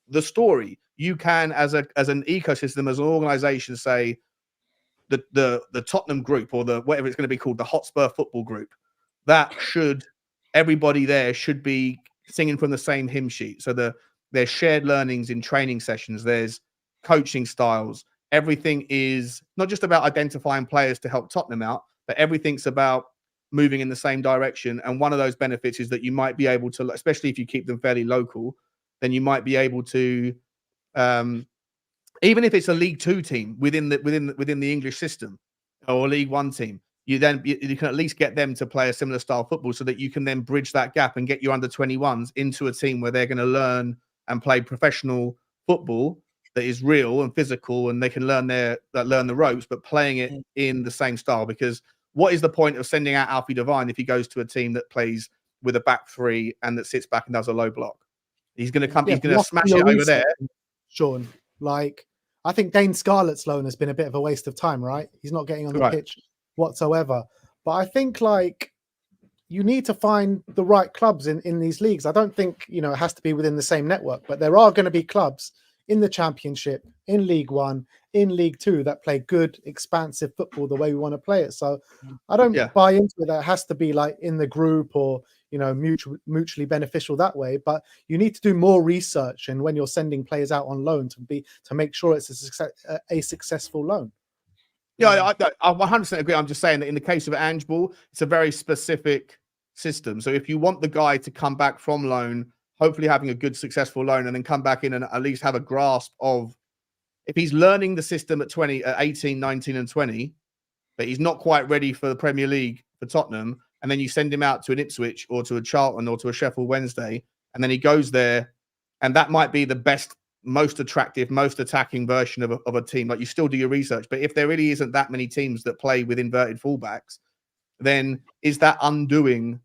the story. You can, as an ecosystem, as an organization, say, the Tottenham group, or the whatever it's going to be called, the Hotspur football group, everybody there should be singing from the same hymn sheet. So there's shared learnings in training sessions, there's coaching styles. Everything is not just about identifying players to help Tottenham out, but everything's about moving in the same direction. And one of those benefits is that you might be able to, especially if you keep them fairly local, then you might be able to even if it's a League Two team within the English system, or a League One team, you can at least get them to play a similar style of football, so that you can then bridge that gap and get your under 21s into a team where they're going to learn and play professional football that is real and physical, and they can learn the ropes, but playing it in the same style. Because what is the point of sending out Alfie Devine if he goes to a team that plays with a back three and that sits back and does a low block? He's going to come. He's going to smash it over there, Sean. I think Dane Scarlett's loan has been a bit of a waste of time, right? He's not getting on the pitch whatsoever. But I think like you need to find the right clubs in these leagues. I don't think, you know, it has to be within the same network, but there are going to be clubs in the Championship, in League One, in League Two that play good, expansive football the way we want to play it. So I don't buy into it that it has to be like in the group or, you know, mutually beneficial that way. But you need to do more research, and when you're sending players out on loan to make sure it's a successful loan. Yeah, I 100% agree. I'm just saying that in the case of Ange Ball, it's a very specific system. So if you want the guy to come back from loan, hopefully having a good, successful loan, and then come back in and at least have a grasp of, if he's learning the system at 18, 19 and 20, but he's not quite ready for the Premier League for Tottenham, and then you send him out to an Ipswich or to a Charlton or to a Sheffield Wednesday, and then he goes there, and that might be the best, most attractive, most attacking version of a team. Like, you still do your research, but if there really isn't that many teams that play with inverted fullbacks, then is that undoing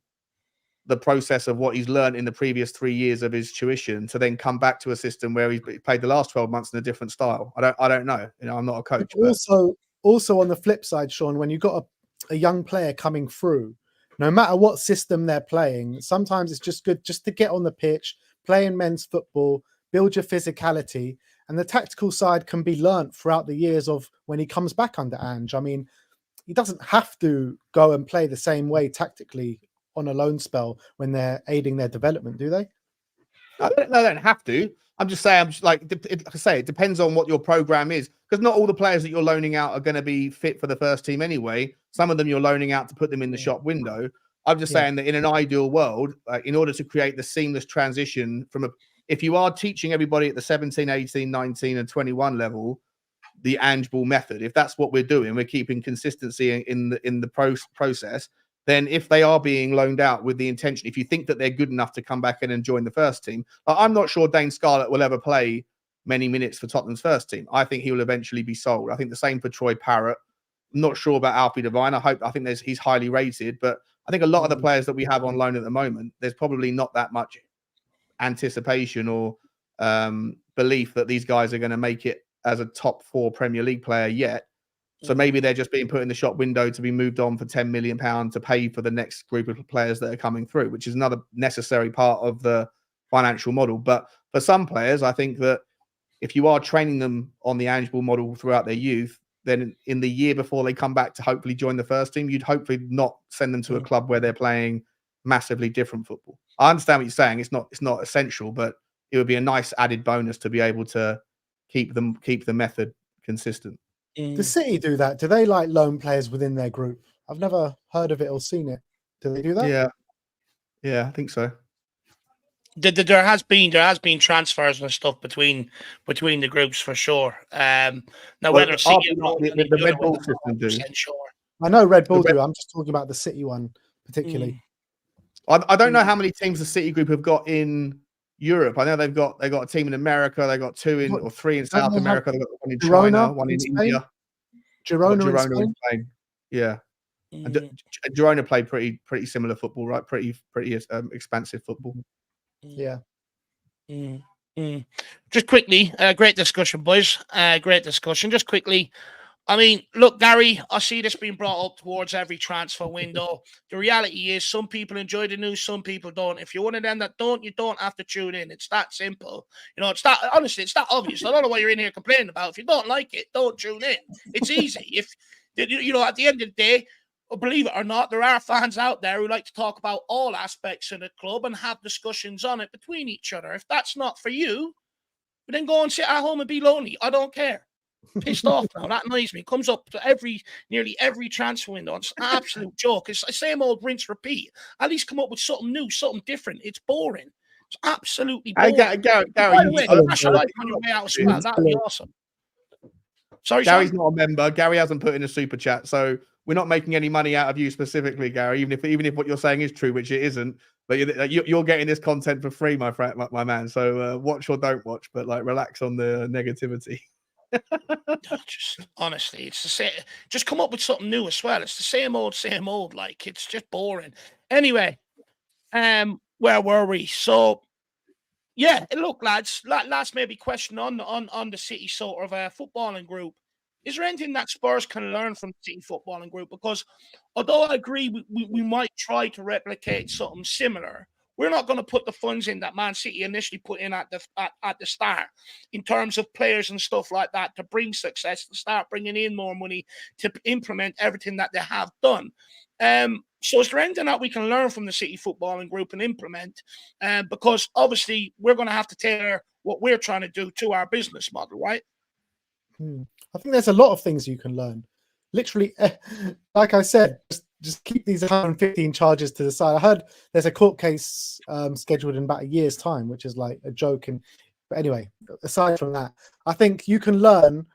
the process of what he's learned in the previous 3 years of his tuition to then come back to a system where he's played the last 12 months in a different style? I don't know. You know, I'm not a coach. Also on the flip side, Sean, when you've got a young player coming through, no matter what system they're playing, sometimes it's just good just to get on the pitch, play in men's football, build your physicality, and the tactical side can be learnt throughout the years of when he comes back under Ange. I mean, he doesn't have to go and play the same way tactically on a loan spell when they're aiding their development, do they? No, they don't have to. I'm just saying, like I say, it depends on what your program is, because not all the players that you're loaning out are going to be fit for the first team anyway. Some of them you're loaning out to put them in the shop window. I'm just saying that in an ideal world, in order to create the seamless transition if you are teaching everybody at the 17, 18, 19 and 21 level, the Ange Ball method, if that's what we're doing, we're keeping consistency in the process, then if they are being loaned out with the intention, if you think that they're good enough to come back in and join the first team, I'm not sure Dane Scarlett will ever play many minutes for Tottenham's first team. I think he will eventually be sold. I think the same for Troy Parrott. I'm not sure about Alfie Devine. I think he's highly rated, but I think a lot of the players that we have on loan at the moment, there's probably not that much anticipation or belief that these guys are going to make it as a top 4 Premier League player yet. So maybe they're just being put in the shop window to be moved on for £10 million to pay for the next group of players that are coming through, which is another necessary part of the financial model. But for some players, I think that if you are training them on the Ange Ball model throughout their youth, then in the year before they come back to hopefully join the first team, you'd hopefully not send them to a club where they're playing massively different football. I understand what you're saying. It's not essential, but it would be a nice added bonus to be able to keep the method consistent. Does City do that? Do they like loan players within their group? I've never heard of it or seen it. Do they do that? Yeah, I think so. There has been transfers and stuff between the groups for sure. Now whether City the Red Bull system do. Sure. I know Red Bull do. I'm just talking about the City one particularly. I don't know how many teams the City group have got in Europe. I know they've got a team in America. They got 2 or 3 in South America. They've got one in China, one in India. Girona in Spain. Yeah. And Girona played pretty similar football, right? Pretty expansive football. Yeah. Just quickly, great discussion, boys. Great discussion. Just quickly, I mean, look, Gary, I see this being brought up towards every transfer window. The reality is some people enjoy the news, some people don't. If you're one of them that don't, you don't have to tune in. It's that simple. You know, it's that obvious. I don't know what you're in here complaining about. If you don't like it, don't tune in. It's easy. If, you know, at the end of the day, believe it or not, there are fans out there who like to talk about all aspects of the club and have discussions on it between each other. If that's not for you, then go and sit at home and be lonely. I don't care. Pissed off now. That annoys me. Comes up to nearly every transfer window. It's an absolute joke. It's the same old rinse repeat. At least come up with something new, something different. It's boring. It's absolutely boring. Gary, crash a like on your way out as well. That'd be awesome. Sorry, Gary's not a member. Gary hasn't put in a super chat, so we're not making any money out of you specifically, Gary. Even if what you're saying is true, which it isn't. But you're getting this content for free, my man. So watch or don't watch, but like relax on the negativity. Just honestly, it's the same. Just come up with something new as well. It's the same old. Like, it's just boring. Anyway, where were we? So, yeah, look, lads, last maybe question on the City sort of footballing group. is there anything that Spurs can learn from City footballing group? Because although I agree we might try to replicate something similar, we're not going to put the funds in that Man City initially put in at the start in terms of players and stuff like that to bring success, to start bringing in more money, to implement everything that they have done. So is there anything that we can learn from the City footballing group and implement? Because obviously we're going to have to tailor what we're trying to do to our business model, right? I think there's a lot of things you can learn. Literally, like I said, just keep these 115 charges to the side. I heard there's a court case scheduled in about a year's time, which is like a joke. But anyway, aside from that, I think you can learn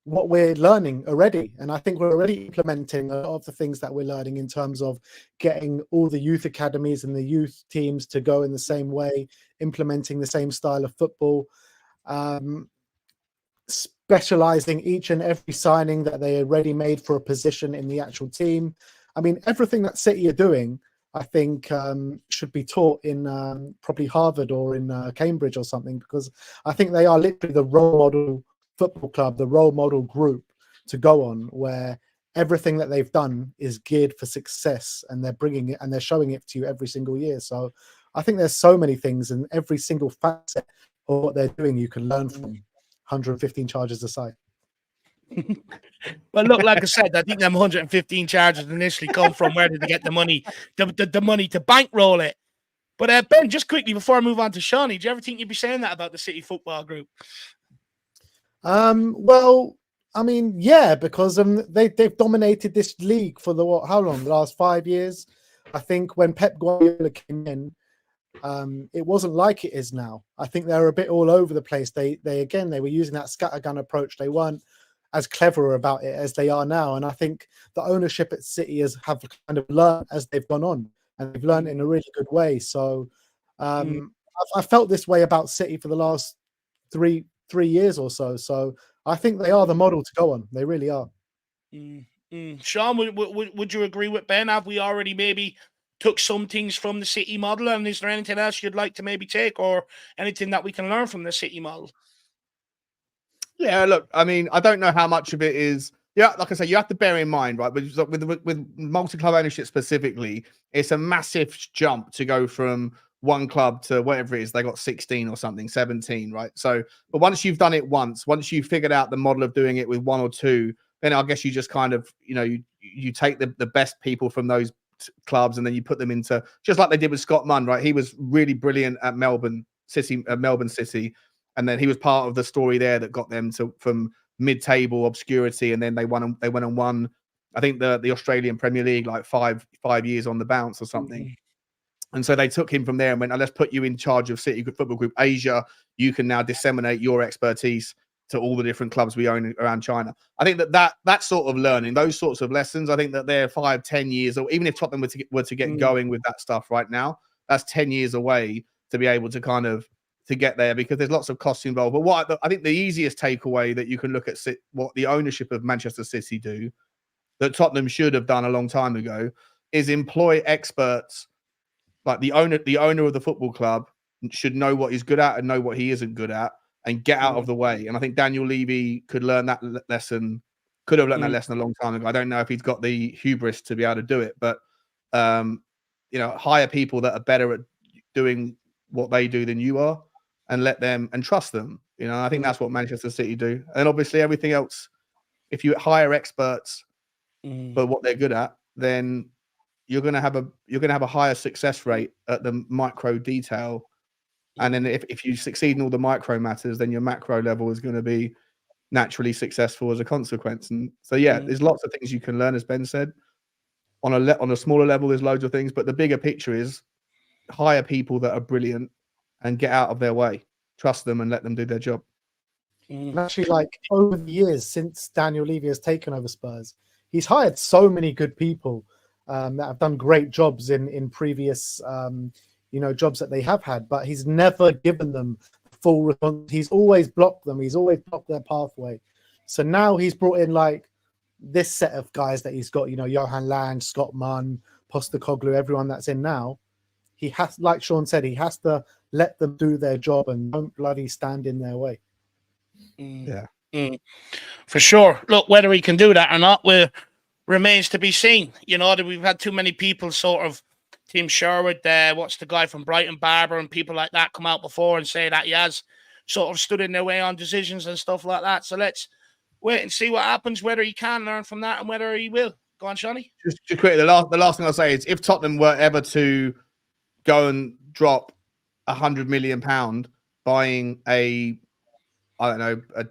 what we're learning already. And I think we're already implementing a lot of the things that we're learning in terms of getting all the youth academies and the youth teams to go in the same way, implementing the same style of football. Specializing each and every signing that they already made for a position in the actual team. I mean, everything that City are doing, I think should be taught in probably Harvard or in Cambridge or something, because I think they are literally the role model football club, the role model group to go on, where everything that they've done is geared for success, and they're bringing it and they're showing it to you every single year. So I think there's so many things, and every single facet of what they're doing you can learn from. 115 charges aside. Well, look, like I said, I think them 115 charges initially come from where did they get the money, the money to bankroll it. But Ben, just quickly before I move on to Shawnee, do you ever think you'd be saying that about the City football group? Well, I mean, yeah, because they've dominated this league for how long? The last 5 years. I think when Pep Guardiola came in, it wasn't like it is now. I think they're a bit all over the place. They were using that scattergun approach. They weren't as clever about it as they are now. And I think the ownership at City have kind of learned as they've gone on, and they've learned in a really good way. So I felt this way about City for the last three years or so. So I think they are the model to go on. They really are. Sean, would you agree with Ben? Have we already maybe took some things from the City model, and is there anything else you'd like to maybe take, or anything that we can learn from the City model? Yeah, look, I mean, I don't know how much of it is. Yeah, like I say, you have to bear in mind, right? But with multi-club ownership specifically, it's a massive jump to go from one club to whatever it is. They got 16 or something, 17, right? So, but once you've done it once you've figured out the model of doing it with one or two, then I guess you just kind of, you take the best people from those clubs, and then you put them into, just like they did with Scott Munn, right? He was really brilliant at Melbourne City, and then he was part of the story there that got them from mid-table obscurity, and then they went and won, I think the Australian Premier League like five years on the bounce or something. And so they took him from there and went, let's put you in charge of City Football Group Asia. You can now disseminate your expertise to all the different clubs we own around China. I think that sort of learning, those sorts of lessons, I think that they're 5-10 years, or even if Tottenham were to get going with that stuff right now, that's 10 years away to be able to kind of to get there, because there's lots of costs involved. But I think the easiest takeaway that you can look at what the ownership of Manchester City do, that Tottenham should have done a long time ago, is employ experts. Like the owner of the football club should know what he's good at and know what he isn't good at, and get out of the way. And I think Daniel Levy could learn that lesson. Could have learned that lesson a long time ago. I don't know if he's got the hubris to be able to do it, but hire people that are better at doing what they do than you are, and let them and trust them. I think that's what Manchester City do. And obviously everything else, if you hire experts for what they're good at, then you're going to have a higher success rate at the micro detail. And then if you succeed in all the micro matters, then your macro level is going to be naturally successful as a consequence. And so, there's lots of things you can learn, as Ben said. On a smaller level, there's loads of things, but the bigger picture is hire people that are brilliant and get out of their way. Trust them and let them do their job. And actually, like over the years since Daniel Levy has taken over Spurs, he's hired so many good people that have done great jobs in previous jobs that they have had, but he's never given them full response. He's always blocked them. He's always blocked their pathway. So now he's brought in like this set of guys that he's got, Johan Lange, Scott Munn, Postecoglou, everyone that's in now. He has, like Sean said, he has to let them do their job and don't bloody stand in their way. Yeah. For sure. Look, whether he can do that or not remains to be seen. You know, that we've had too many people sort of, Tim Sherwood, what's the guy from Brighton Barber, and people like that come out before and say that he has sort of stood in their way on decisions and stuff like that. So let's wait and see what happens, whether he can learn from that and whether he will. Go on, Shawnee. Just quickly, the last thing I'll say is, if Tottenham were ever to go and drop £100 million buying a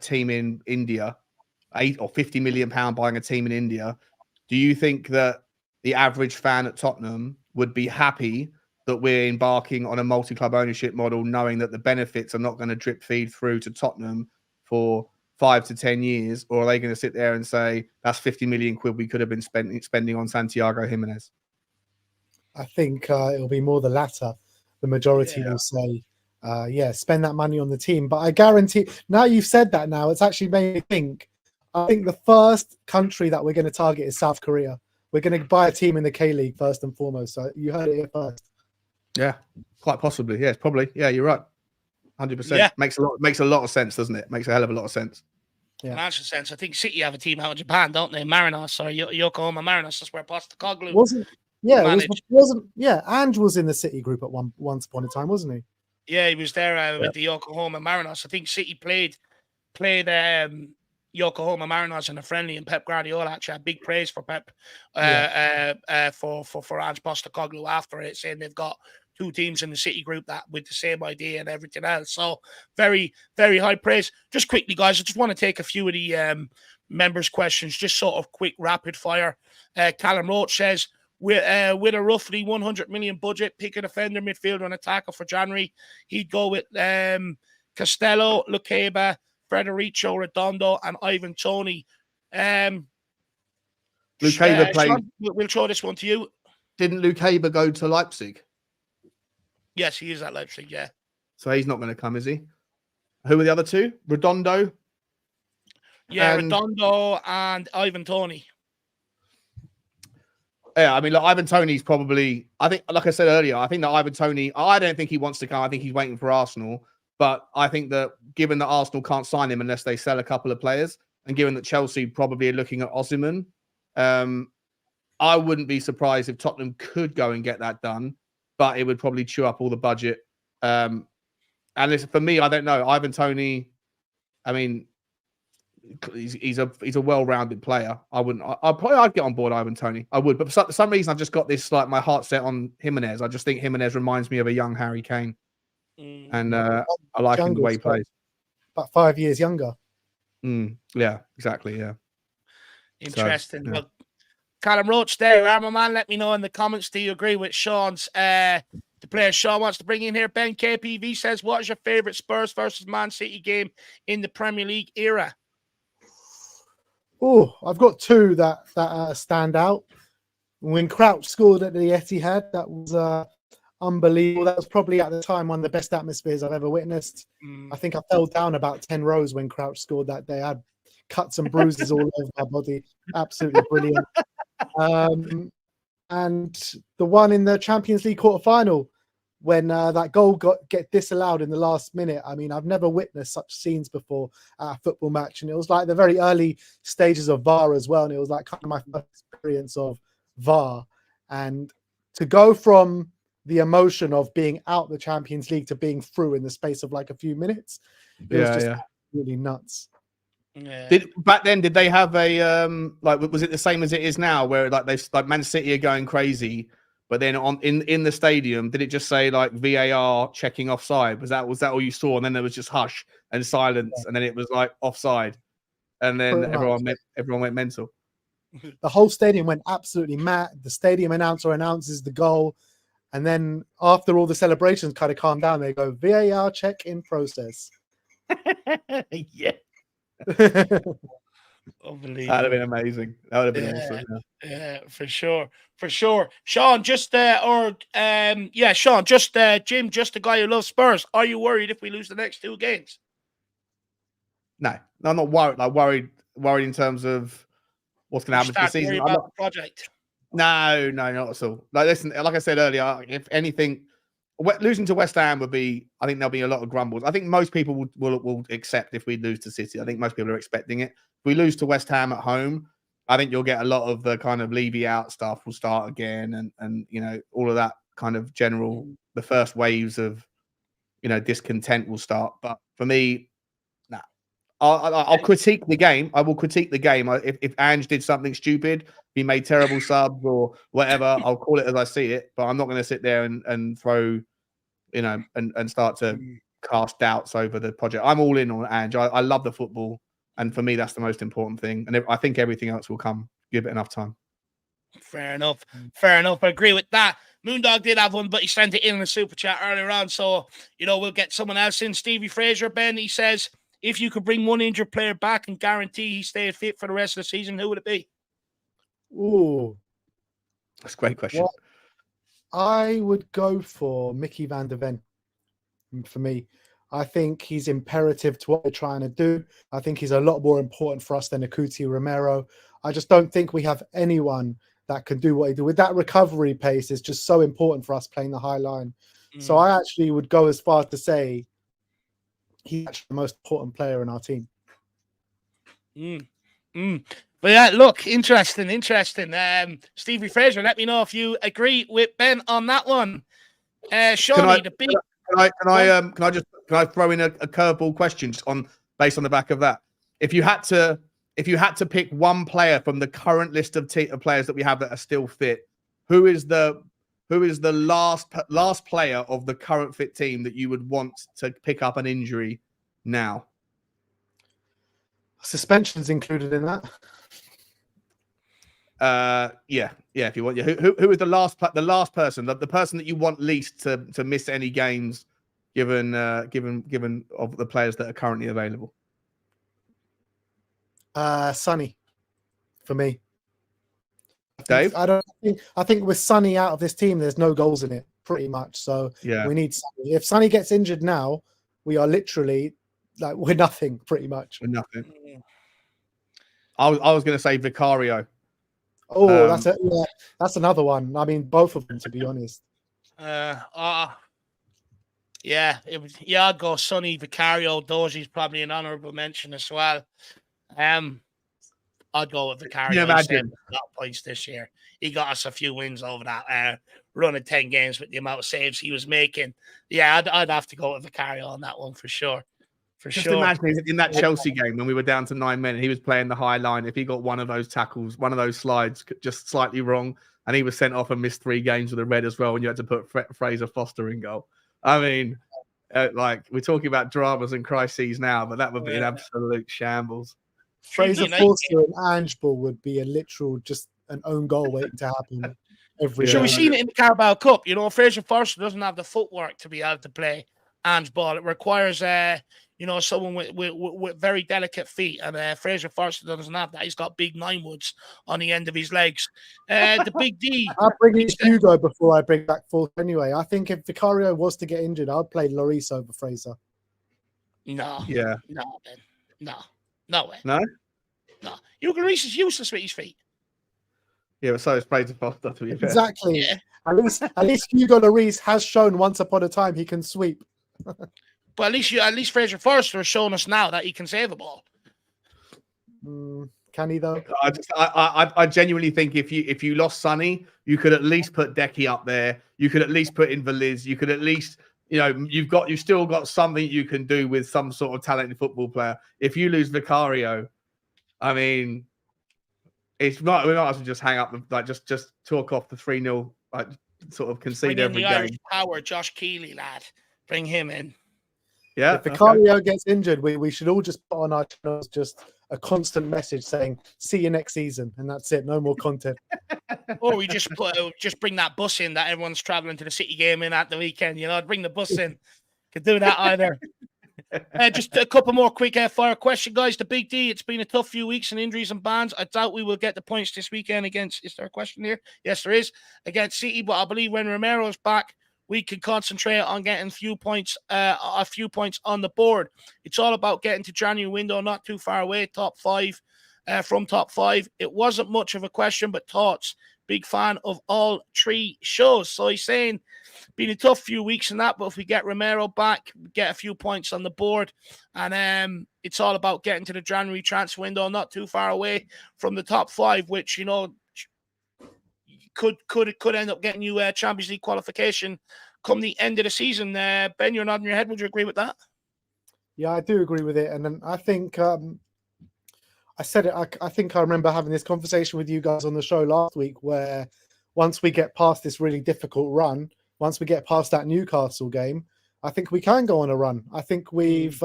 team in India, or £50 million buying a team in India, do you think that the average fan at Tottenham would be happy that we're embarking on a multi-club ownership model, knowing that the benefits are not going to drip feed through to Tottenham for 5 to 10 years? Or are they going to sit there and say, that's 50 million quid we could have been spending on Santiago Jimenez? I think it'll be more the latter. The majority will say, spend that money on the team. But I guarantee, now you've said that, now it's actually made me think. I think the first country that we're going to target is South Korea. We're going to buy a team in the K-League first and foremost. So you heard it here first. Yeah, quite possibly. Yes, probably. Yeah, you're right. 100%. Yeah. Makes a lot of sense, doesn't it? Makes a hell of a lot of sense. Yeah. Financial sense. I think City have a team out in Japan, don't they? Marinos, or Yokohama Marinos. That's where Postecoglou Ange was in the City group at once upon a time, wasn't he? Yeah, he was there with the Yokohama Marinos. I think City played Yokohama Marinos in a friendly, and Pep Guardiola actually had big praise for Pep for Ange Postecoglou after it, saying they've got 2 teams in the City group that with the same idea and everything else. So very, very high praise. Just quickly, guys, I just want to take a few of the members' questions, just sort of quick rapid fire. Callum Roach says, with a roughly 100 million budget, pick a defender, midfielder, and attacker for January, he'd go with Costello, Lukeba, Federico Redondo, and Ivan Toney. Lukeba played. Sean, we'll throw this one to you. Didn't Lukeba go to Leipzig? Yes, he is at Leipzig, yeah. So he's not going to come, is he? Who were the other 2? Redondo? Yeah, Redondo and Ivan Toney. Yeah, I mean, like, Ivan Toney's probably, I think, like I said earlier, I think that Ivan Toney, I don't think he wants to come. I think he's waiting for Arsenal. But I think that given that Arsenal can't sign him unless they sell a couple of players, and given that Chelsea probably are looking at Osimhen, I wouldn't be surprised if Tottenham could go and get that done, but it would probably chew up all the budget. And listen, for me, I don't know. Ivan Toney, I mean, he's a well-rounded player. I'd get on board Ivan Toney. I would, but for some reason, I've just got this, like, my heart set on Jimenez. I just think Jimenez reminds me of a young Harry Kane. And I like him the way he plays. About 5 years younger. Yeah, exactly. Yeah. Interesting. So, yeah. Well, Callum Roach there, Armour Man, let me know in the comments. Do you agree with Sean's the player Sean wants to bring in here? Ben KPV says, what is your favourite Spurs versus Man City game in the Premier League era? Oh, I've got 2 that stand out. When Crouch scored at the Etihad, that was unbelievable. That was probably at the time one of the best atmospheres I've ever witnessed. I think I fell down about 10 rows when Crouch scored that day. I had cuts and bruises all over my body. Absolutely brilliant. And the one in the Champions League quarter-final when that goal get disallowed in the last minute. I mean, I've never witnessed such scenes before at a football match. And it was like the very early stages of VAR as well. And it was like kind of my first experience of VAR. And to go from the emotion of being out the Champions League to being through in the space of like a few minutes, it was just really nuts. Yeah. Back then, did they have a was it the same as it is now, where like Man City are going crazy, but then in the stadium, did it just say like VAR checking offside? Was that all you saw? And then there was just hush and silence, and then it was like offside, and then everyone went mental. The whole stadium went absolutely mad. The stadium announcer announces the goal. And then after all the celebrations kind of calm down, they go, VAR check in process. Yeah. Unbelievable. That would have been amazing. That would have been awesome. Yeah, for sure. Sean, Jim, just a guy who loves Spurs. Are you worried if we lose the next 2 games? No, I'm not worried. Like worried in terms of what's going to happen this season. About the project. No, not at all. Like, listen, like I said earlier, if anything, losing to West Ham would be. I think there'll be a lot of grumbles. I think most people will accept if we lose to City. I think most people are expecting it. If we lose to West Ham at home, I think you'll get a lot of the kind of Levy out stuff will start again, and all of that kind of general. The first waves of discontent will start. But for me, nah. I'll critique the game. I will critique the game. If Ange did something stupid, he made terrible subs or whatever, I'll call it as I see it. But I'm not going to sit there and throw, and start to cast doubts over the project. I'm all in on Ange. I love the football. And for me, that's the most important thing. And I think everything else will come. Give it enough time. Fair enough. Fair enough. I agree with that. Moondog did have one, but he sent it in the super chat earlier on. So, we'll get someone else in. Stevie Fraser, Ben, he says, if you could bring one injured player back and guarantee he stayed fit for the rest of the season, who would it be? Ooh. That's a great question. Well, I would go for Mickey van der Ven. For me, I think he's imperative to what we're trying to do. I think he's a lot more important for us than Akuti Romero. I just don't think we have anyone that can do what he do. With that recovery pace, it's just so important for us playing the high line. So I actually would go as far as to say he's actually the most important player in our team. But yeah, look, interesting. Stevie Fraser, let me know if you agree with Ben on that one. Shawnee, the big. Can I throw in a curveball question just based on the back of that? If you had to pick one player from the current list of players that we have that are still fit, who is the last player of the current fit team that you would want to pick up an injury now? Suspensions included in that. Yeah. If you want, who is the last person, the person that you want least to miss any games, given of the players that are currently available? Sonny, for me. Dave, I think with Sonny out of this team, there's no goals in it, pretty much. So we need Sonny. If Sonny gets injured now, we are literally we're nothing, pretty much. We're nothing. I was going to say Vicario. Oh, that's another one. I mean, both of them, to be honest. I'd go Sonny, Vicario. Dozi's probably an honourable mention as well. I'd go with Vicario. Can you imagine? Got points this year. He got us a few wins over that run of 10 games with the amount of saves he was making. Yeah, I'd have to go with Vicario on that one for sure. Just imagine in that Chelsea game when we were down to 9 men and he was playing the high line. If he got one of those tackles, one of those slides just slightly wrong, and he was sent off and missed 3 games with a red as well, and you had to put Fraser Foster in goal. I mean, we're talking about dramas and crises now, but that would be an absolute shambles. Fraser Foster and Ange Ball would be a literal just an own goal waiting to happen every. So we've seen it in the Carabao Cup. Fraser Foster doesn't have the footwork to be able to play Ange Ball. It requires someone with very delicate feet, and Fraser Forster doesn't have that. He's got big 9-woods on the end of his legs. The big D. I'll bring in Hugo before I bring back Foster anyway. I think if Vicario was to get injured, I'd play Lloris over Fraser. No. Yeah. No, Ben. No way. No? No. Hugo Lloris is useless with his feet. Yeah, but so is Fraser Foster, to be fair. Exactly. Yeah. At least Hugo Lloris has shown once upon a time he can sweep. But at least Fraser Forster has shown us now that he can save a ball. Can he though? I genuinely think if you lost Sonny, you could at least put Decky up there. You could at least put in Veliz. You could at least you've still got something you can do with some sort of talented football player. If you lose Vicario, I mean, we might as well just hang up just talk off the 3-0 sort of concede every game. Irish power, Josh Keeley, lad, bring him in. Yeah, if Vicario gets injured, we should all just put on our channels just a constant message saying, "See you next season," and that's it. No more content. Or we just bring that bus in that everyone's traveling to the City game in at the weekend. Bring the bus in. Could do that either. Just a couple more quick fire question, guys. The Big D. It's been a tough few weeks and injuries and bans. I doubt we will get the points this weekend against. Is there a question here? Yes, there is, against City. But I believe when Romero's back, we can concentrate on getting a few points on the board. It's all about getting to January window, not too far away, top 5, from top 5. It wasn't much of a question, but thoughts. Big fan of all three shows. So he's saying, been a tough few weeks in that, but if we get Romero back, get a few points on the board, and it's all about getting to the January transfer window, not too far away from the top 5, which, you know, could end up getting you a Champions League qualification come the end of the season. Ben, you're nodding your head. Would you agree with that? Yeah, I do agree with it. And then I think I said it. I think I remember having this conversation with you guys on the show last week, where once we get past this really difficult run, once we get past that Newcastle game, I think we can go on a run. I think we've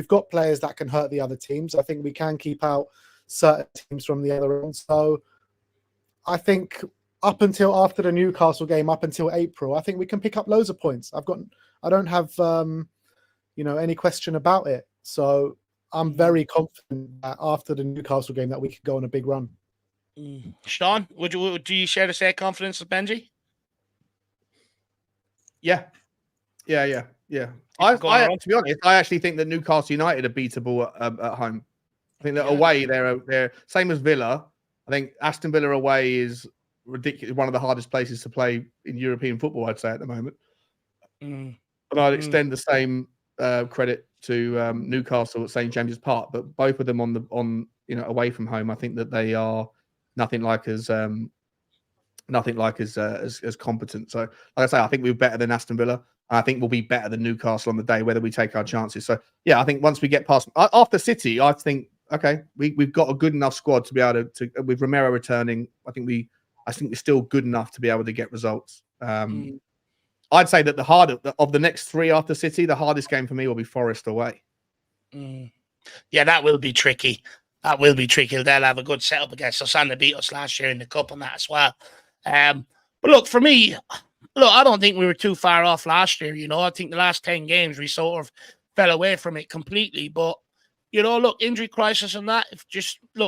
got players that can hurt the other teams. I think we can keep out certain teams from the other end. So I think up until after the Newcastle game, up until April, I think we can pick up loads of points. I don't have any question about it. So I'm very confident that after the Newcastle game that we could go on a big run. Sean, do you share the same confidence as Benji? Yeah. To be honest, I actually think that Newcastle United are beatable at home. I think that away they're same as Villa. I think Aston Villa away is ridiculous, one of the hardest places to play in European football, I'd say, at the moment. But I'd extend the same credit to Newcastle at St James's Park, but both of them on away from home, I think that they are nothing like as competent. So, like I say, I think we're better than Aston Villa. I think we'll be better than Newcastle on the day, whether we take our chances. So, yeah, I think once we get past after City, I think okay, we've got a good enough squad to be able to with Romero returning. I think we're still good enough to be able to get results. I'd say that the harder of the next 3 after City, the hardest game for me will be Forest away. Yeah, that will be tricky. They'll have a good setup against us, and they beat us last year in the cup and that as well. But look, for me, I don't think we were too far off last year. You know, I think the last 10 games we sort of fell away from it completely. But look, injury crisis and that.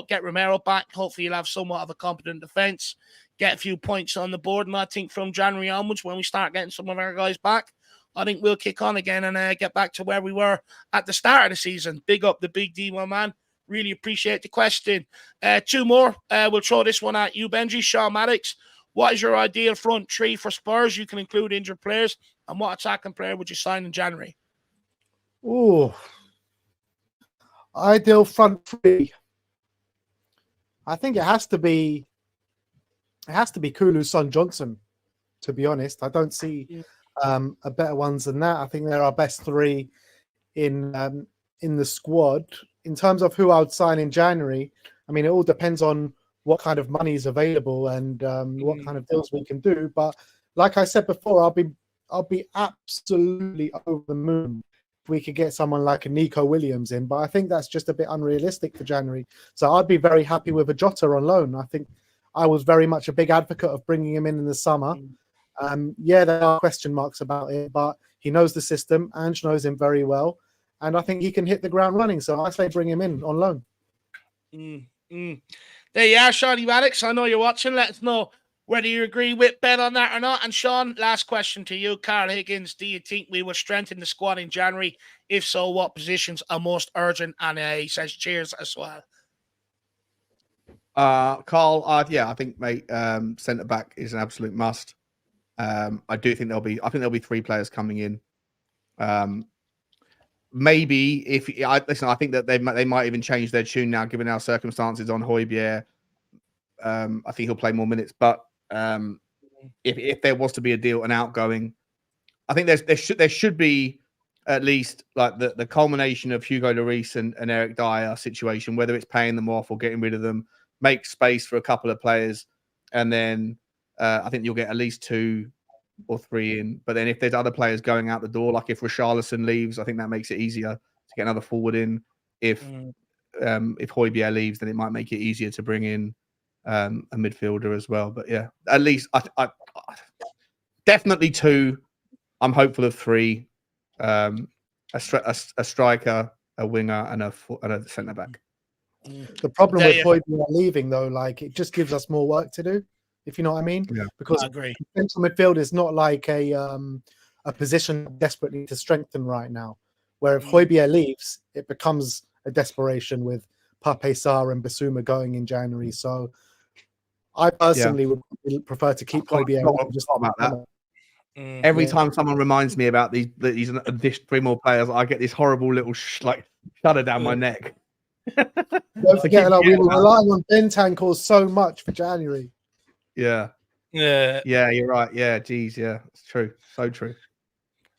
Get Romero back. Hopefully, you'll have somewhat of a competent defense. Get a few points on the board, and I think from January onwards, when we start getting some of our guys back, I think we'll kick on again and get back to where we were at the start of the season. Big up the big D, my man. Really appreciate the question. 2 more. We'll throw this one at you, Benji. Sean Maddox, what is your ideal front 3 for Spurs? You can include injured players. And what attacking player would you sign in January? Oh, ideal front 3. I think it has to be Kulu's son Johnson, to be honest. I don't see a better ones than that. I think they're our best 3 in the squad. In terms of who I would sign in January, I mean, it all depends on what kind of money is available and what kind of deals we can do. But like I said before, I'll be absolutely over the moon if we could get someone like a Nico Williams in. But I think that's just a bit unrealistic for January. So I'd be very happy with a Jota on loan. I think I was very much a big advocate of bringing him in the summer. There are question marks about it, but he knows the system. Ange knows him very well. And I think he can hit the ground running. So I say bring him in on loan. There you are, Shawnee Maddox. I know you're watching. Let us know whether you agree with Ben on that or not. And Sean, last question to you. Carl Higgins, do you think we will strengthen the squad in January? If so, what positions are most urgent? And he says cheers as well. Carl, I think, mate, centre back is an absolute must. I think there'll be 3 players coming in. Maybe I think that they might even change their tune now, given our circumstances on Højbjerg. I think he'll play more minutes, but if there was to be a deal, an outgoing, I think there should be at least like the culmination of Hugo Lloris and Eric Dier situation, whether it's paying them off or getting rid of them, make space for a couple of players, and then I think you'll get at least 2 or 3 in. But then if there's other players going out the door, like if Richarlison leaves, I think that makes it easier to get another forward in. If Højbjerg leaves, then it might make it easier to bring in a midfielder as well. But yeah, at least I definitely 2. I'm hopeful of 3. A striker, a winger, and a centre back. The problem with Højbjerg leaving, though, like it just gives us more work to do. If you know what I mean, because central midfield is not like a position desperately to strengthen right now. Where if Højbjerg leaves, it becomes a desperation with Pape Sarr and Basuma going in January. So I personally would prefer to keep Kobe around. Just about that. Every time someone reminds me about these 3 more players, I get this horrible little shudder down my neck. Don't forget, we were relying on Bentancur so much for January. Yeah, you're right. Yeah, geez, yeah, it's true, so true.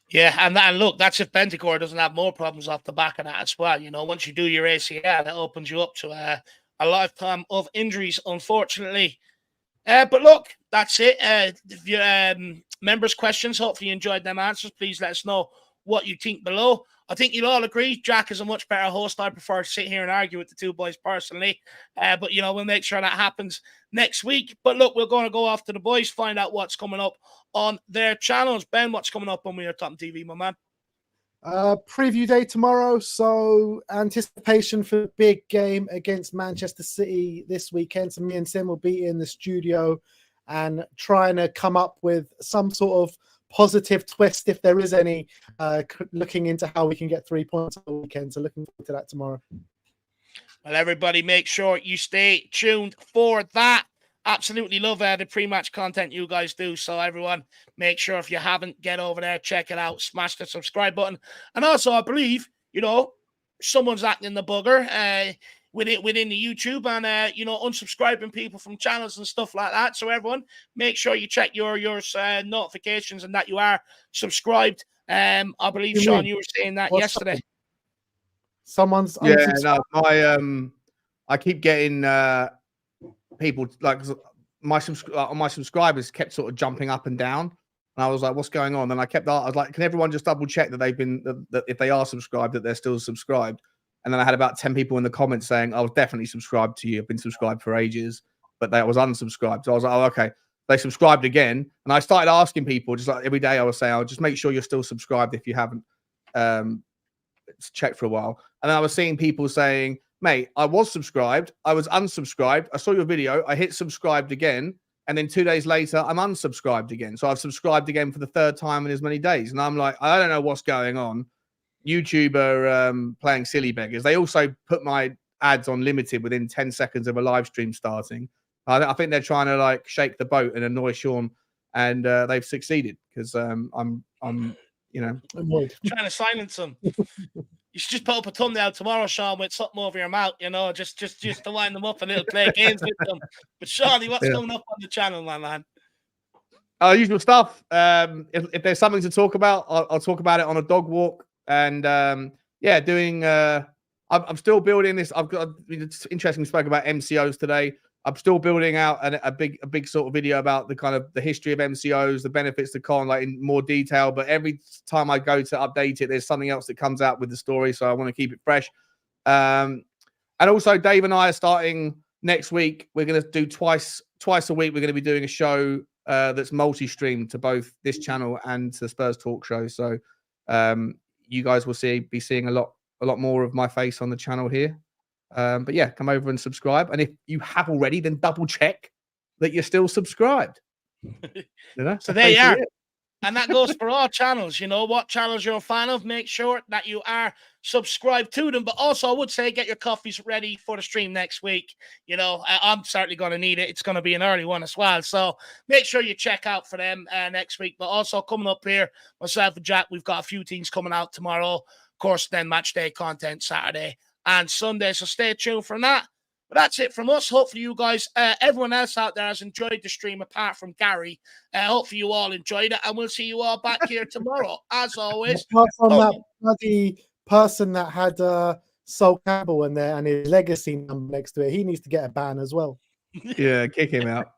Yeah, and look, that's if Bentancur doesn't have more problems off the back of that as well. You know, once you do your ACL, it opens you up to a lifetime of injuries, unfortunately. But look, that's it. If your members' questions, hopefully you enjoyed them answers. Please let us know what you think below. I think you'll all agree Jack is a much better host. I prefer to sit here and argue with the two boys personally. But, you know, we'll make sure that happens next week. But look, we're going to go off to the boys, find out what's coming up on their channels. Ben, what's coming up on We Are Top TV, my man? Preview day tomorrow. So anticipation for the big game against Manchester City this weekend. So me and Sim will be in the studio and trying to come up with some sort of positive twist, if there is any, looking into how we can get 3 points on the weekend. So looking forward to that tomorrow. Well, everybody, make sure you stay tuned for that. Absolutely love the pre-match content you guys do. So everyone, make sure if you haven't, get over there, check it out, smash the subscribe button. And also, I believe, you know, someone's acting the bugger within the YouTube and, you know, unsubscribing people from channels and stuff like that. So everyone, make sure you check your notifications and that you are subscribed. I believe, Sean, you were saying that yesterday. Someone's I keep getting people like my subscribers kept sort of jumping up and down, and I was like, what's going on? And I was like, can everyone just double check that they've been that if they are subscribed, that they're still subscribed? And then I had about 10 people in the comments saying, I was definitely subscribed to you, I've been subscribed for ages, but that was unsubscribed. So I was like, oh, okay, they subscribed again. And I started asking people, just like every day I was saying, I'll just make sure you're still subscribed if you haven't checked for a while. And then I was seeing people saying, mate, I was subscribed, I was unsubscribed, I saw your video, I hit subscribed again, and then 2 days later, I'm unsubscribed again. So I've subscribed again for the 3rd time in as many days. And I'm like, I don't know what's going on. YouTube are playing silly beggars. They also put my ads on limited within 10 seconds of a live stream starting. I think they're trying to like shake the boat and annoy Sean, and they've succeeded because I'm you know, trying to silence them. You should just put up a thumbnail tomorrow, Sean, with something over your mouth, you know, just to line them up a little, play games with them. But Shawnee, what's coming up on the channel, my man? Usual stuff. If there's something to talk about, I'll talk about it on a dog walk. And doing. I'm still building this. It's interesting. We spoke about MCOs today. I'm still building out a big sort of video about the kind of the history of MCOs, the benefits to con, like in more detail. But every time I go to update it, there's something else that comes out with the story. So I want to keep it fresh. And also, Dave and I are starting next week. We're going to do twice a week. We're going to be doing a show that's multi-streamed to both this channel and to the Spurs Talk Show. So you guys will be seeing a lot more of my face on the channel here. But yeah, come over and subscribe. And if you have already, then double check that you're still subscribed. You know? So there you are. And that goes for all channels. You know, what channels you're a fan of, make sure that you are subscribed to them. But also, I would say get your coffees ready for the stream next week. You know, I'm certainly going to need it. It's going to be an early one as well. So make sure you check out for them next week. But also coming up here, myself and Jack, we've got a few things coming out tomorrow. Of course, then match day content Saturday and Sunday. So stay tuned for that. But that's it from us. Hopefully you guys, everyone else out there has enjoyed the stream apart from Gary. Hopefully you all enjoyed it. And we'll see you all back here tomorrow. As always. Apart from that bloody person that had Sol Campbell in there and his legacy number next to it, he needs to get a ban as well. Yeah, kick him out.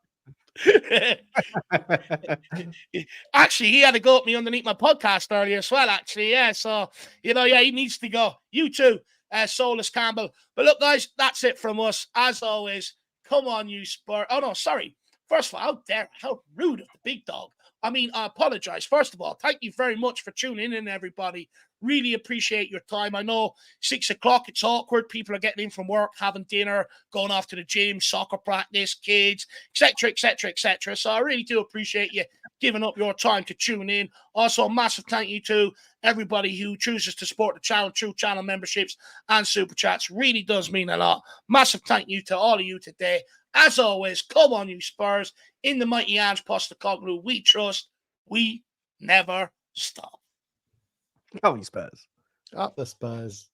Actually, he had a go at me underneath my podcast earlier as well, actually. Yeah, so, you know, yeah, he needs to go. You too. Solus Campbell. But look, guys, that's it from us. As always, come on, you Spurs. Oh, no, sorry. First of all, how rude of the big dog. I mean, I apologize. First of all, thank you very much for tuning in, everybody. Really appreciate your time. I know 6 o'clock, it's awkward. People are getting in from work, having dinner, going off to the gym, soccer practice, kids, etc., etc., etc. So I really do appreciate you giving up your time to tune in. Also, a massive thank you to everybody who chooses to support the channel through channel memberships and super chats. Really does mean a lot. Massive thank you to all of you today. As always, come on, you Spurs. In the mighty Ange Postecoglou, we trust. We never stop. Come on, you Spurs. Up the Spurs.